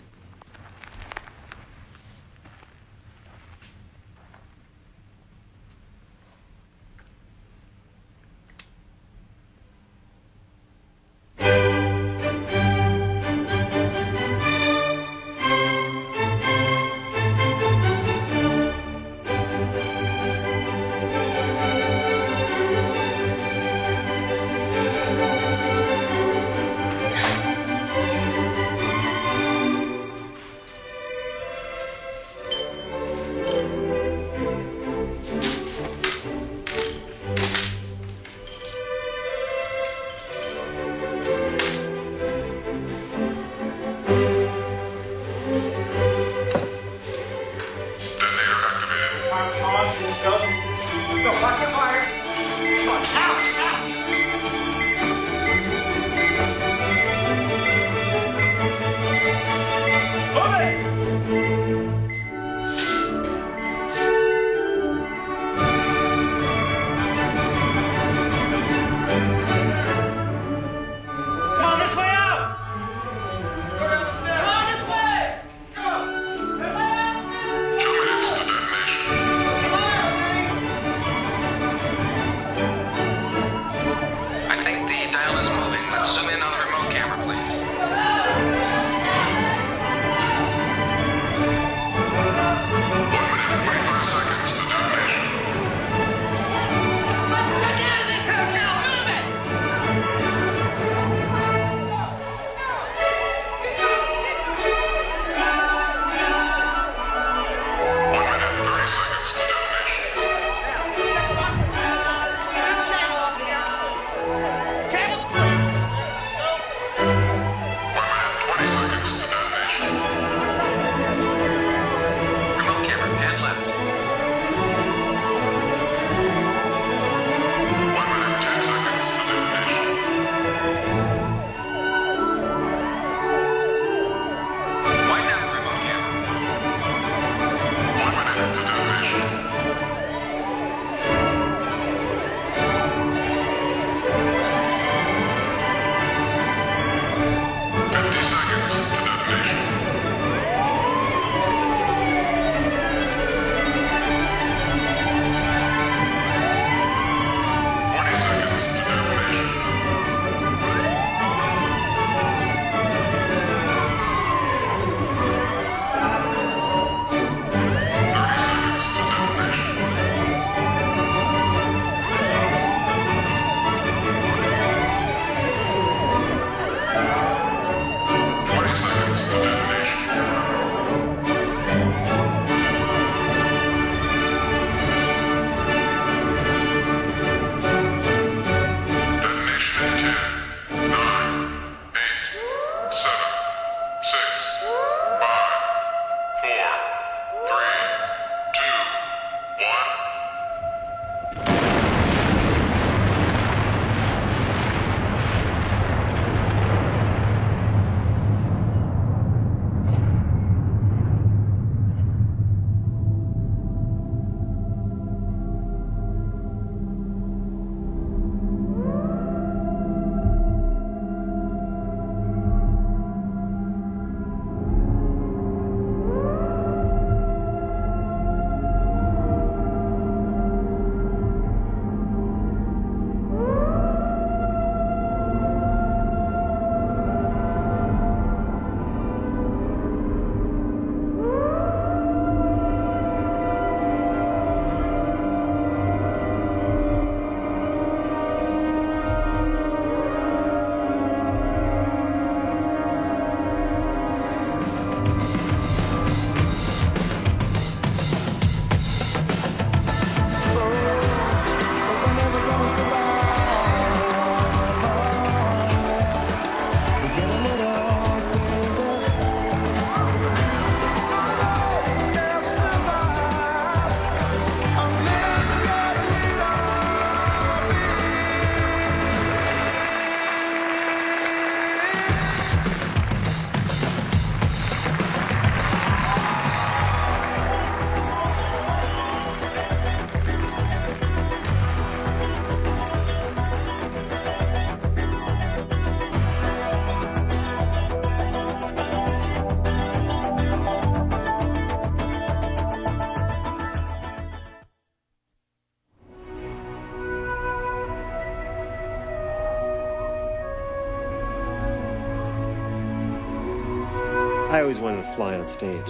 I always wanted to fly on stage.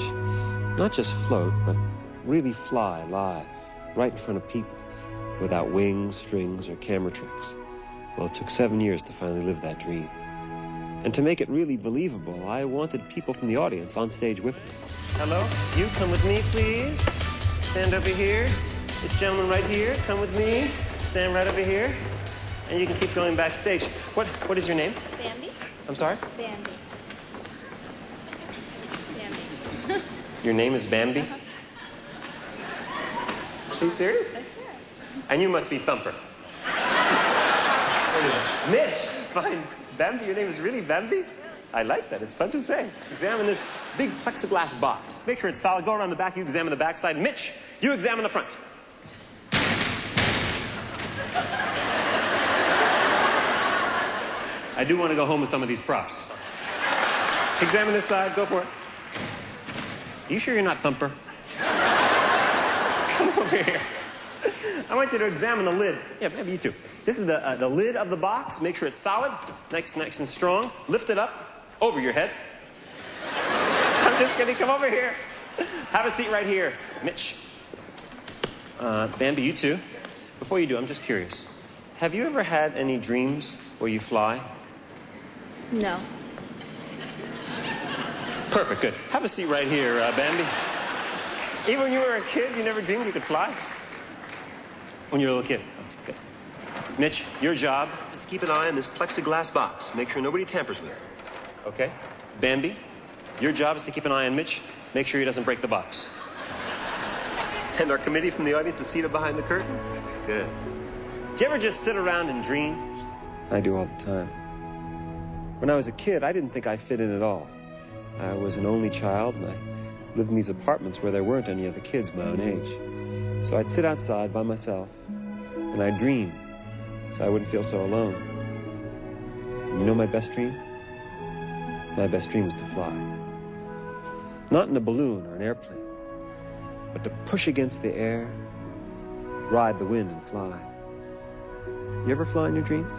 Not just float, but really fly live, right in front of people, without wings, strings, or camera tricks. Well, it took 7 years to finally live that dream. And to make it really believable, I wanted people from the audience on stage with me. Hello? You come with me, please. Stand over here. This gentleman right here, come with me. Stand right over here. And you can keep going backstage. What is your name? Bambi. I'm sorry? Bambi. Bambi. Your name is Bambi? Are you serious? That's it. And you must be Thumper. Mitch, fine. Bambi, your name is really Bambi? I like that. It's fun to say. Examine this big plexiglass box. Make sure it's solid. Go around the back. You examine the back side. Mitch, you examine the front. I do want to go home with some of these props. Examine this side. Go for it. Are you sure you're not Thumper? Come over here. I want you to examine the lid. Yeah, maybe you too. This is the lid of the box. Make sure it's solid, nice and strong. Lift it up over your head. I'm just kidding. Come over here. Have a seat right here. Mitch. Bambi, you too. Before you do, I'm just curious. Have you ever had any dreams where you fly? No. Perfect, good. Have a seat right here, Bambi. Even when you were a kid, you never dreamed you could fly? When you were a little kid? Oh, good. Mitch, your job is to keep an eye on this plexiglass box. Make sure nobody tampers with it. Okay? Bambi, your job is to keep an eye on Mitch. Make sure he doesn't break the box. And our committee from the audience is seated behind the curtain? Good. Do you ever just sit around and dream? I do all the time. When I was a kid, I didn't think I fit in at all. I was an only child, and I lived in these apartments where there weren't any other kids my own age. So I'd sit outside by myself, and I'd dream, so I wouldn't feel so alone. And you know my best dream? My best dream was to fly. Not in a balloon or an airplane, but to push against the air, ride the wind and fly. You ever fly in your dreams?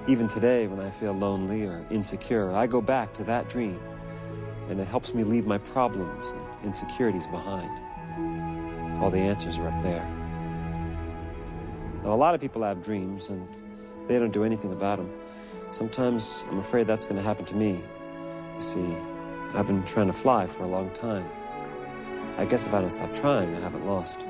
Even today, when I feel lonely or insecure, I go back to that dream, and it helps me leave my problems and insecurities behind. All the answers are up there. Now, a lot of people have dreams, and they don't do anything about them. Sometimes I'm afraid that's going to happen to me. You see, I've been trying to fly for a long time. I guess if I don't stop trying, I haven't lost.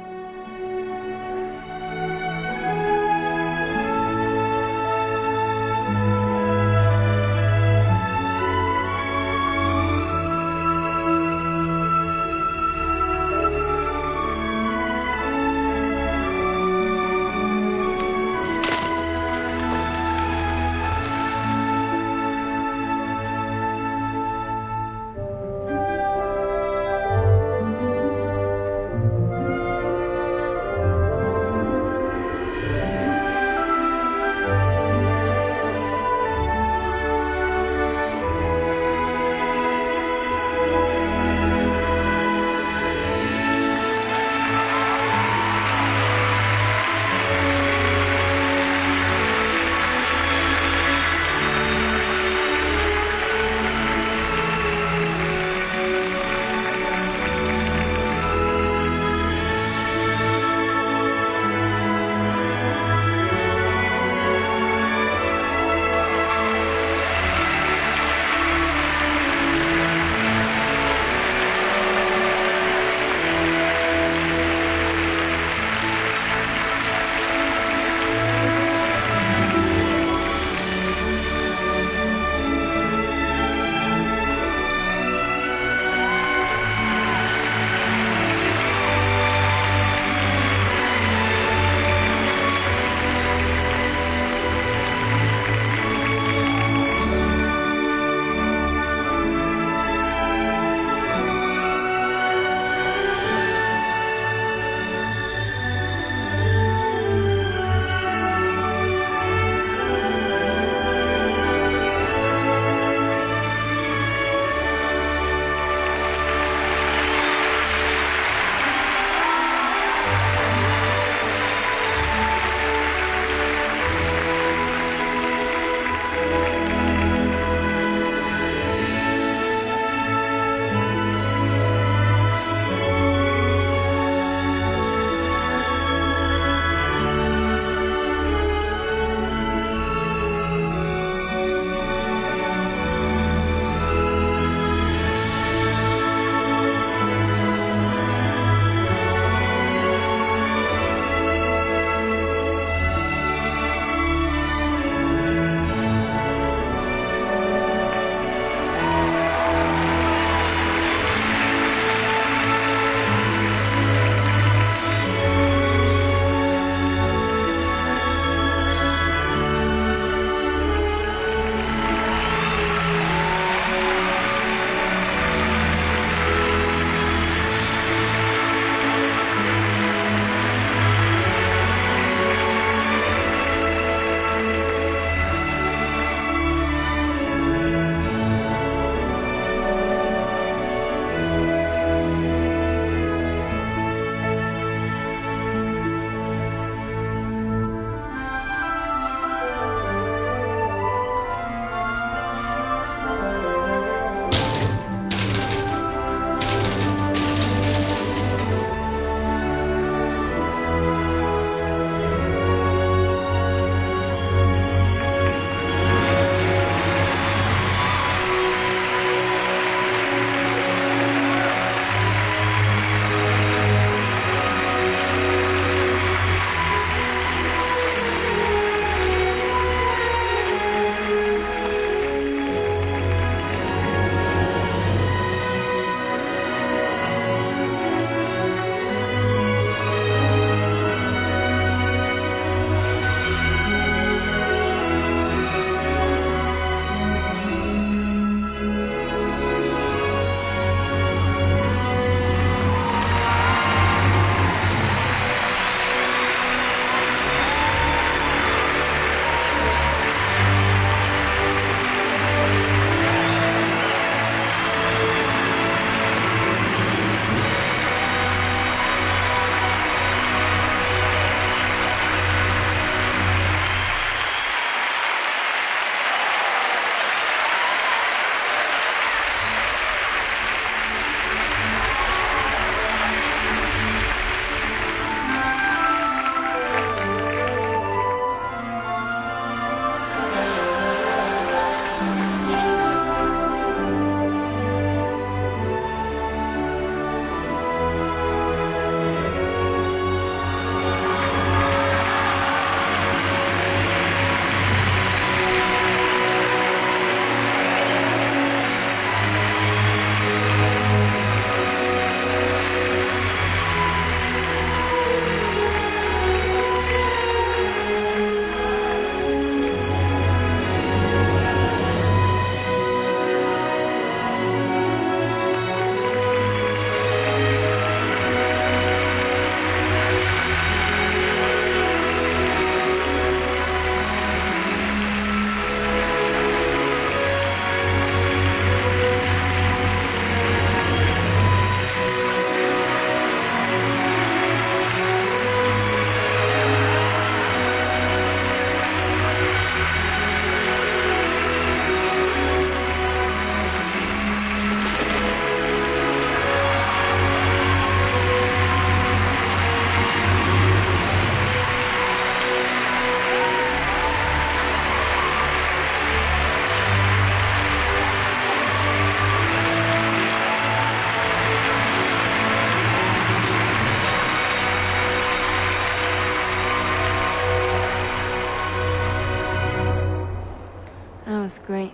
was great.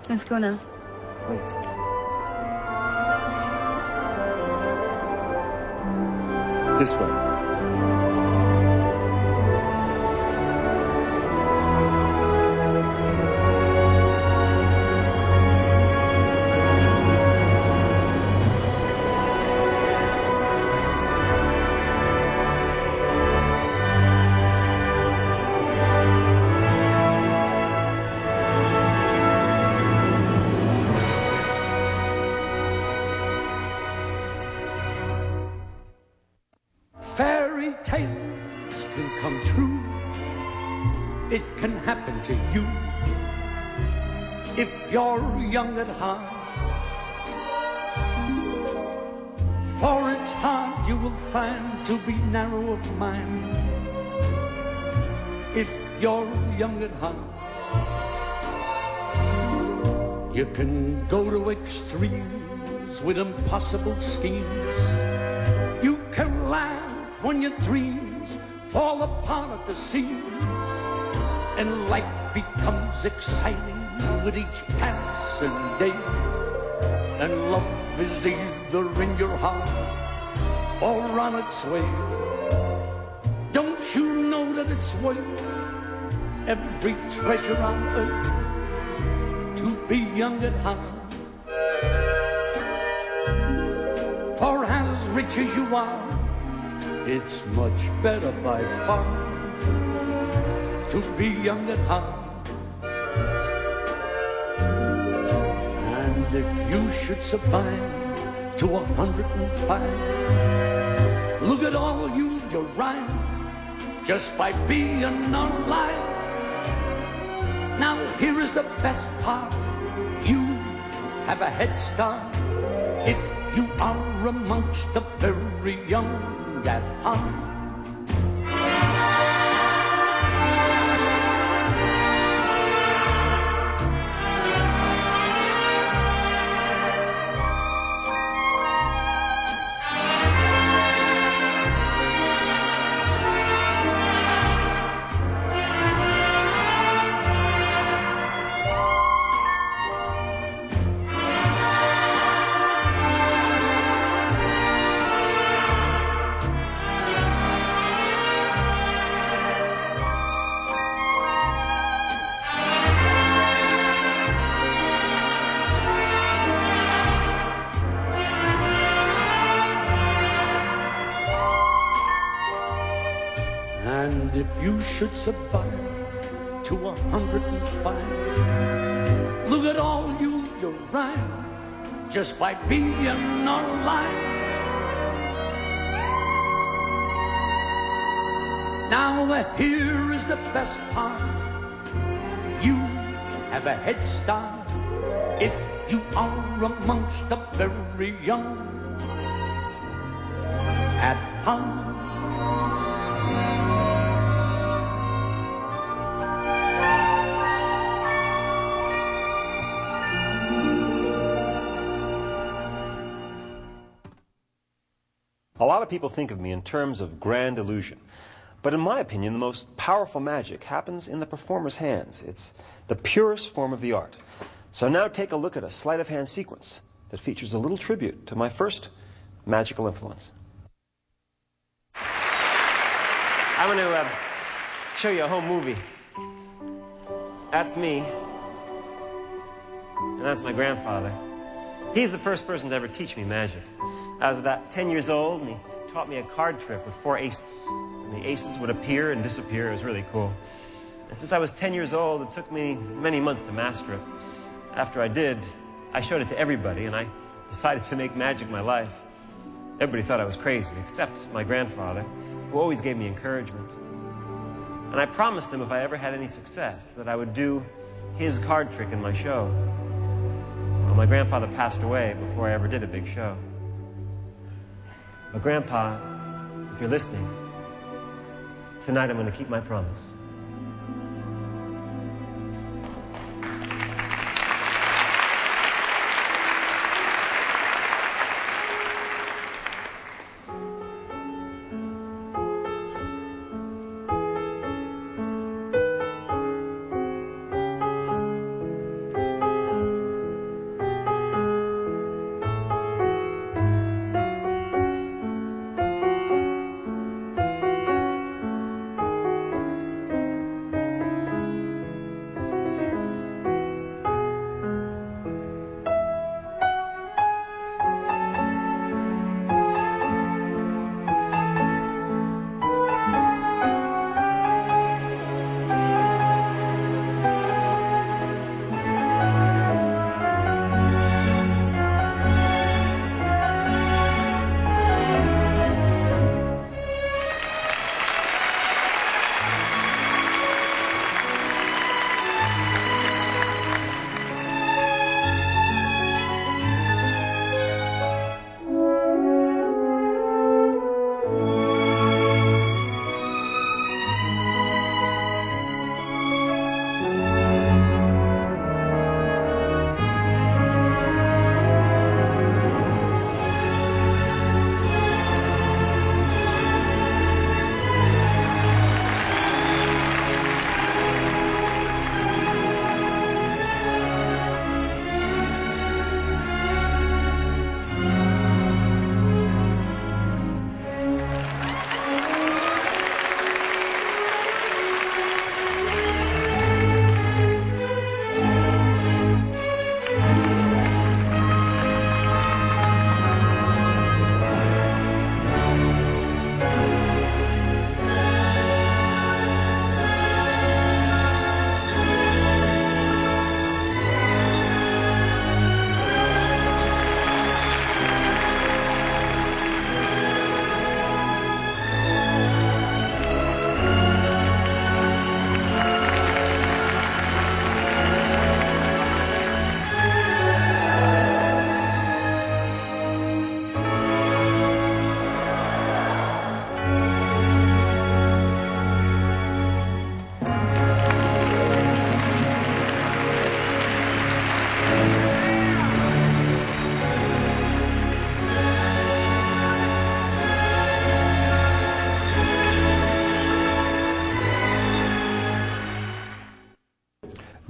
Let's go now. Wait. This way. Fairy tales can come true. It can happen to you if you're young at heart. For it's hard you will find to be narrow of mind if you're young at heart. You can go to extremes with impossible schemes. You can laugh when your dreams fall apart at the seams, and life becomes exciting with each passing day, and love is either in your heart or on its way. Don't you know that it's worth every treasure on earth to be young at heart? For as rich as you are, it's much better by far to be young at heart. And if you should survive to 105, look at all you derive just by being alive. Now here is the best part: you have a head start if you are amongst the very young at heart. And if you should survive to 105, look at all you derive just by being alive. Now here is the best part: you have a head start if you are amongst the very young at heart. A lot of people think of me in terms of grand illusion. But in my opinion, the most powerful magic happens in the performer's hands. It's the purest form of the art. So now take a look at a sleight of hand sequence that features a little tribute to my first magical influence. I'm going to show you a home movie. That's me. And that's my grandfather. He's the first person to ever teach me magic. I was about 10 years old, and he taught me a card trick with 4 aces. And the aces would appear and disappear. It was really cool. And since I was 10 years old, it took me many months to master it. After I did, I showed it to everybody, and I decided to make magic my life. Everybody thought I was crazy, except my grandfather, who always gave me encouragement. And I promised him if I ever had any success that I would do his card trick in my show. Well, my grandfather passed away before I ever did a big show. But Grandpa, if you're listening, tonight I'm going to keep my promise.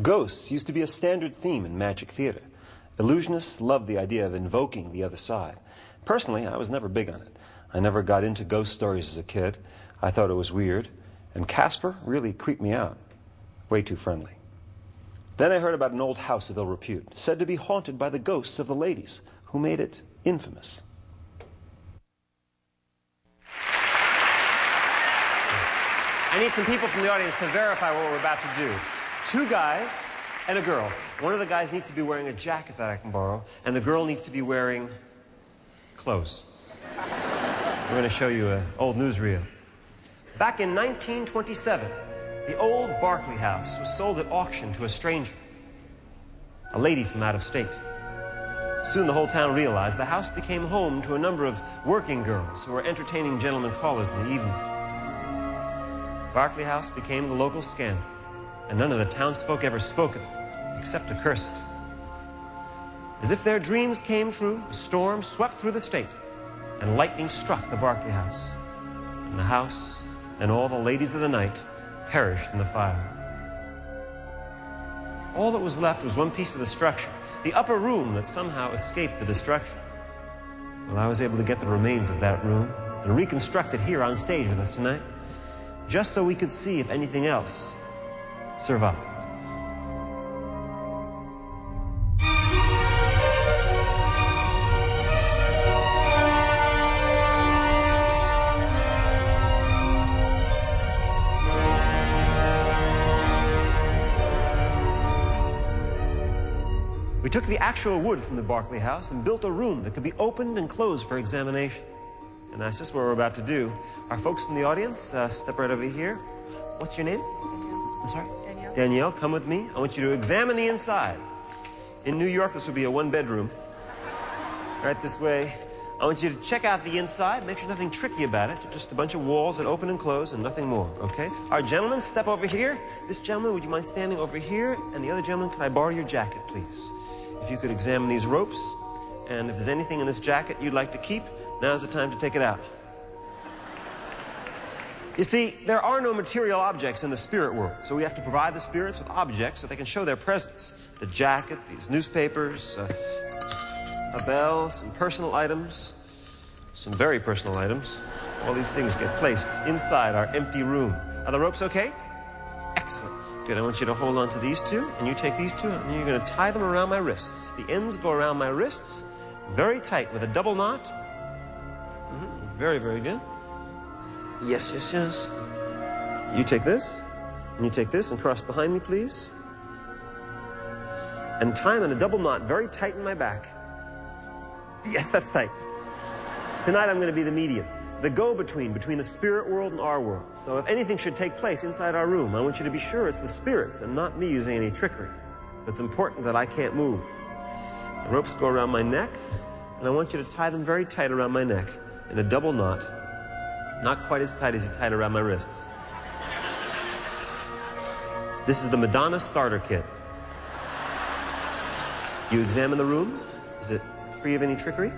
Ghosts used to be a standard theme in magic theater. Illusionists loved the idea of invoking the other side. Personally, I was never big on it. I never got into ghost stories as a kid. I thought it was weird. And Casper really creeped me out. Way too friendly. Then I heard about an old house of ill repute, said to be haunted by the ghosts of the ladies, who made it infamous. I need some people from the audience to verify what we're about to do. 2 guys and a girl. One of the guys needs to be wearing a jacket that I can borrow, and the girl needs to be wearing clothes. We're going to show you an old newsreel. Back in 1927, the old Barclay house was sold at auction to a stranger, a lady from out of state. Soon the whole town realized the house became home to a number of working girls who were entertaining gentlemen callers in the evening. Barclay House became the local scandal, and none of the townsfolk ever spoke of it, except to curse it. As if their dreams came true, a storm swept through the state, and lightning struck the Barclay House. And the house and all the ladies of the night perished in the fire. All that was left was one piece of the structure, the upper room that somehow escaped the destruction. Well, I was able to get the remains of that room and reconstruct it here on stage with us tonight, just so we could see if anything else survived. We took the actual wood from the Barclay House and built a room that could be opened and closed for examination. And that's just what we're about to do. Our folks from the audience, step right over here. What's your name? I'm sorry? Danielle. Danielle, come with me. I want you to examine the inside. In New York, this would be a 1-bedroom. Right this way. I want you to check out the inside. Make sure nothing tricky about it. Just a bunch of walls that open and close and nothing more, okay? Our gentlemen, step over here. This gentleman, would you mind standing over here? And the other gentleman, can I borrow your jacket, please? If you could examine these ropes, and if there's anything in this jacket you'd like to keep, now's the time to take it out. You see, there are no material objects in the spirit world, so we have to provide the spirits with objects so they can show their presence. The jacket, these newspapers, a bell, some personal items, some very personal items. All these things get placed inside our empty room. Are the ropes okay? Excellent. Good, I want you to hold on to these 2, and you take these 2, and you're going to tie them around my wrists. The ends go around my wrists, very tight, with a double knot. Very, very good. Yes, yes, yes. You take this, and you take this, and cross behind me, please. And tie them in a double knot, very tight in my back. Yes, that's tight. Tonight I'm going to be the medium, the go-between between the spirit world and our world. So if anything should take place inside our room, I want you to be sure it's the spirits and not me using any trickery. It's important that I can't move. The ropes go around my neck, and I want you to tie them very tight around my neck in a double knot, not quite as tight as you tie it around my wrists. This is the Madonna starter kit. You examine the room. Is it free of any trickery?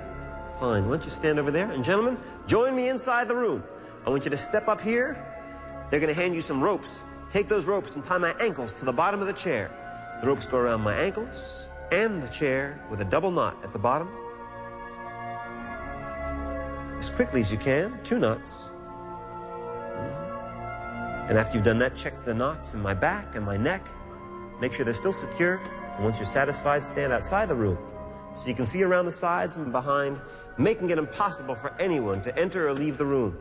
Fine. Why don't you stand over there? And gentlemen, join me inside the room. I want you to step up here. They're going to hand you some ropes. Take those ropes and tie my ankles to the bottom of the chair. The ropes go around my ankles and the chair with a double knot at the bottom. As quickly as you can, 2 knots. And after you've done that, check the knots in my back and my neck. Make sure they're still secure. And once you're satisfied, stand outside the room so you can see around the sides and behind, making it impossible for anyone to enter or leave the room.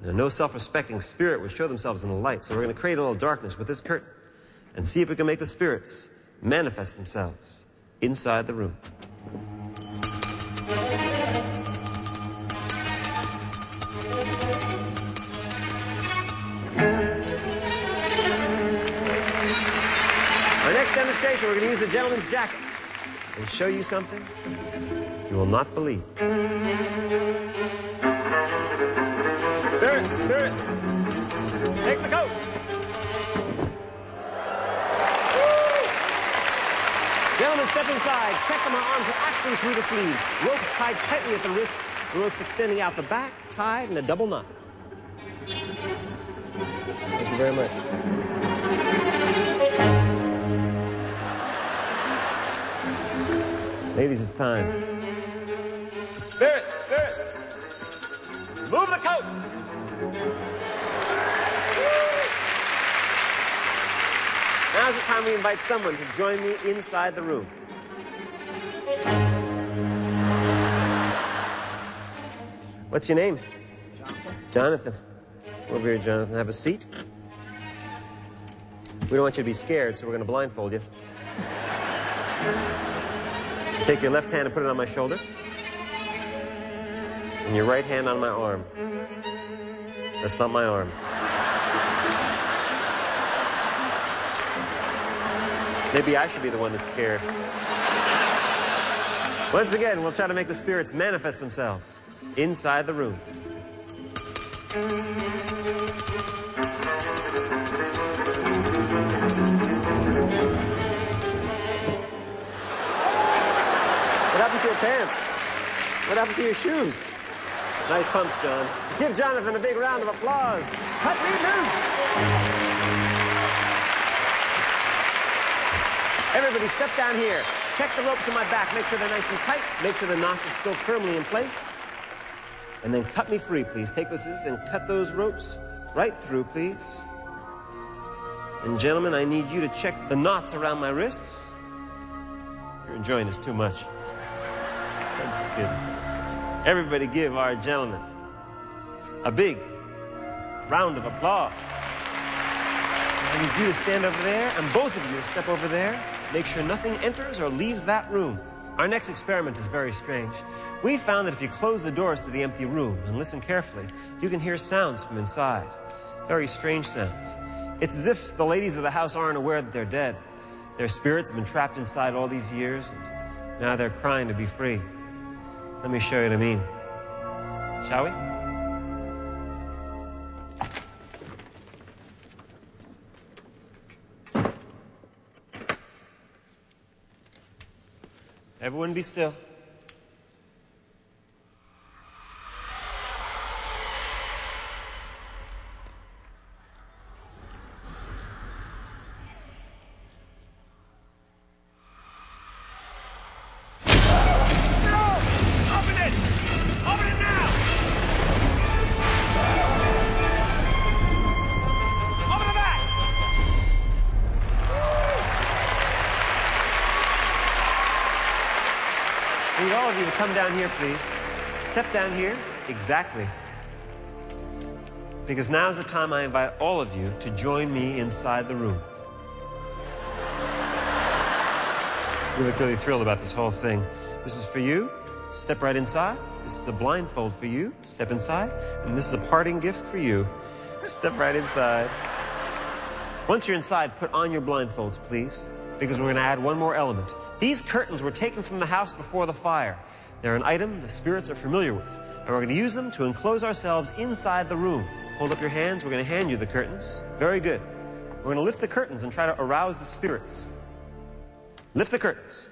Now, no self-respecting spirit would show themselves in the light, so we're going to create a little darkness with this curtain and see if we can make the spirits manifest themselves inside the room. Our next demonstration, we're going to use a gentleman's jacket and show you something you will not believe. Spirits, spirits, take the coat. Woo! Gentlemen, step inside. Check that my arms are actually through the sleeves. Ropes tied tightly at the wrists. The ropes extending out the back, tied in a double knot. Thank you very much. Ladies, it's time. Spirits, spirits! Move the coat! Now's the time we invite someone to join me inside the room. What's your name? Jonathan. Jonathan. Over here, Jonathan. Have a seat. We don't want you to be scared, so we're going to blindfold you. Take your left hand and put it on my shoulder. And your right hand on my arm. That's not my arm. Maybe I should be the one that's scared. Once again, we'll try to make the spirits manifest themselves inside the room. What happened to your pants? What happened to your shoes? Nice pumps, John. Give Jonathan a big round of applause. Cut me loose! Everybody step down here. Check the ropes on my back. Make sure they're nice and tight. Make sure the knots are still firmly in place. And then cut me free, please. Take those scissors and cut those ropes right through, please. And gentlemen, I need you to check the knots around my wrists. You're enjoying this too much. I'm just kidding. Everybody give our gentleman a big round of applause. I need you to stand over there, and both of you to step over there. Make sure nothing enters or leaves that room. Our next experiment is very strange. We found that if you close the doors to the empty room and listen carefully, you can hear sounds from inside. Very strange sounds. It's as if the ladies of the house aren't aware that they're dead. Their spirits have been trapped inside all these years, and now they're crying to be free. Let me show you what I mean. Shall we? Everyone be still. I need all of you to come down here, please. Step down here. Exactly. Because now's the time I invite all of you to join me inside the room. You look really thrilled about this whole thing. This is for you. Step right inside. This is a blindfold for you. Step inside. And this is a parting gift for you. Step right inside. Once you're inside, put on your blindfolds, please, because we're going to add one more element. These curtains were taken from the house before the fire. They're an item the spirits are familiar with, and we're going to use them to enclose ourselves inside the room. Hold up your hands. We're going to hand you the curtains. Very good. We're going to lift the curtains and try to arouse the spirits. Lift the curtains.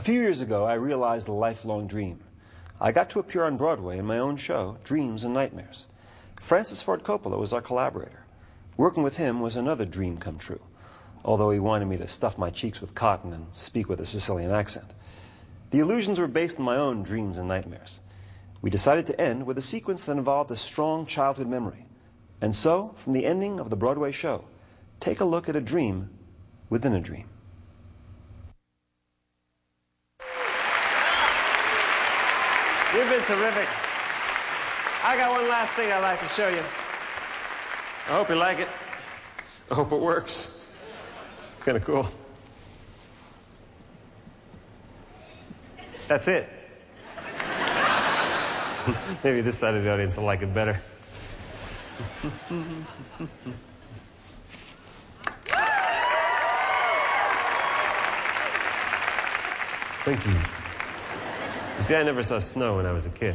few years ago, I realized a lifelong dream. I got to appear on Broadway in my own show, Dreams and Nightmares. Francis Ford Coppola was our collaborator. Working with him was another dream come true, although he wanted me to stuff my cheeks with cotton and speak with a Sicilian accent. The illusions were based on my own dreams and nightmares. We decided to end with a sequence that involved a strong childhood memory. And so, from the ending of the Broadway show, take a look at a dream within a dream. You've been terrific. I got one last thing I'd like to show you. I hope you like it. I hope it works. It's kind of cool. That's it. Maybe this side of the audience will like it better. Thank you. You see, I never saw snow when I was a kid.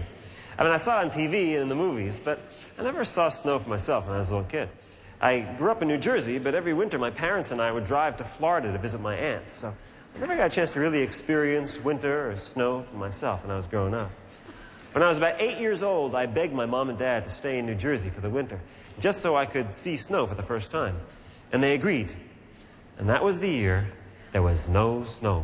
I mean, I saw it on TV and in the movies, but I never saw snow for myself when I was a little kid. I grew up in New Jersey, but every winter my parents and I would drive to Florida to visit my aunts. So I never got a chance to really experience winter or snow for myself when I was growing up. When I was about 8 years old, I begged my mom and dad to stay in New Jersey for the winter, just so I could see snow for the first time. And they agreed. And that was the year there was no snow.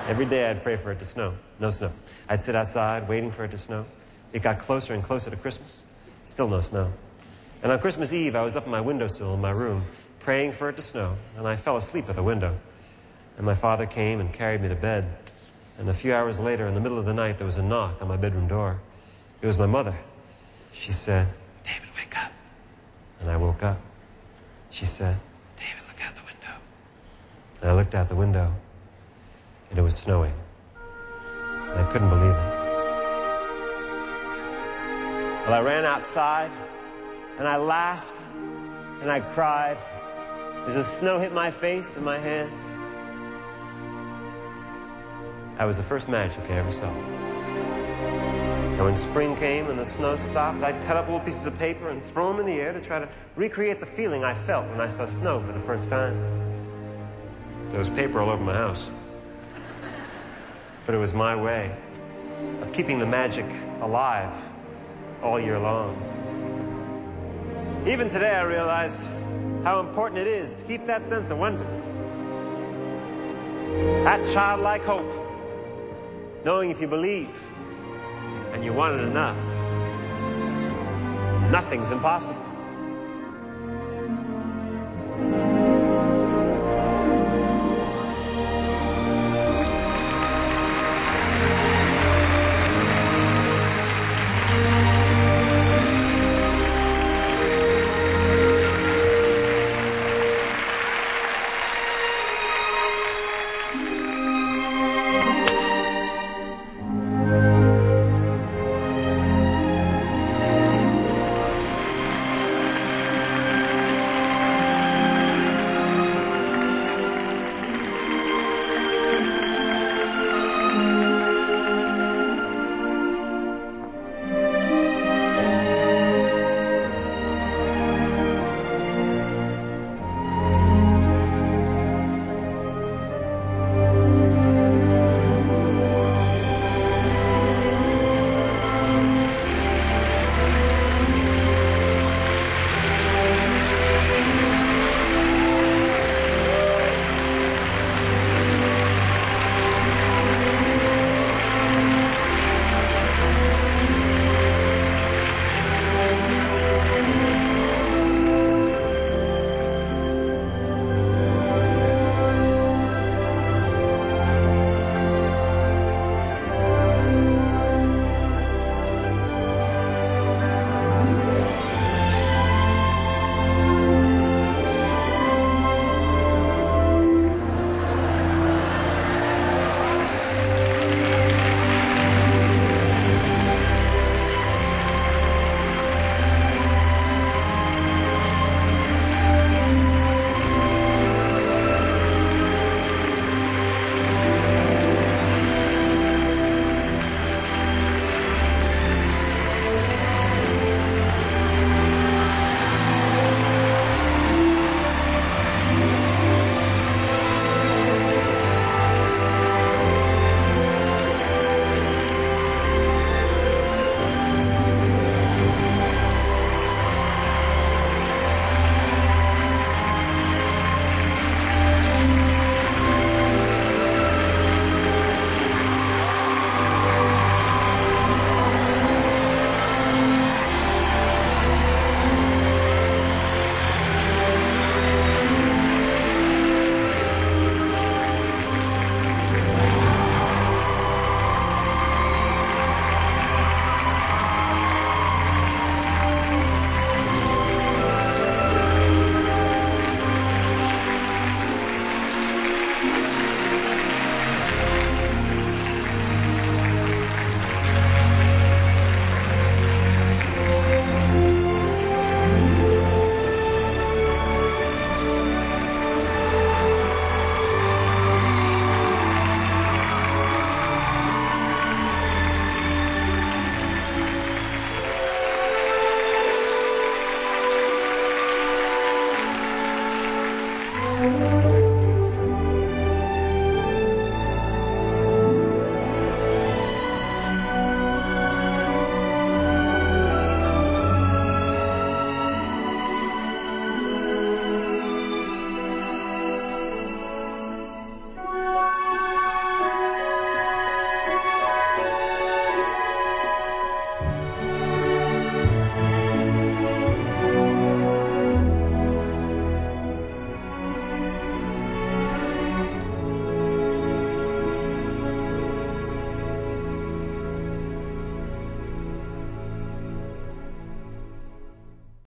Every day I'd pray for it to snow. No snow. I'd sit outside waiting for it to snow. It got closer and closer to Christmas. Still no snow. And on Christmas Eve, I was up on my windowsill in my room, praying for it to snow, and I fell asleep at the window. And my father came and carried me to bed. And a few hours later, in the middle of the night, there was a knock on my bedroom door. It was my mother. She said, "David, wake up." And I woke up. She said, "David, look out the window." And I looked out the window, and it was snowing. And I couldn't believe it. Well, I ran outside, and I laughed, and I cried as the snow hit my face and my hands. That was the first magic I ever saw. And when spring came and the snow stopped, I'd cut up little pieces of paper and throw them in the air to try to recreate the feeling I felt when I saw snow for the first time. There was paper all over my house. But it was my way of keeping the magic alive all year long. Even today I realize how important it is to keep that sense of wonder. That childlike hope, knowing if you believe and you want it enough, nothing's impossible.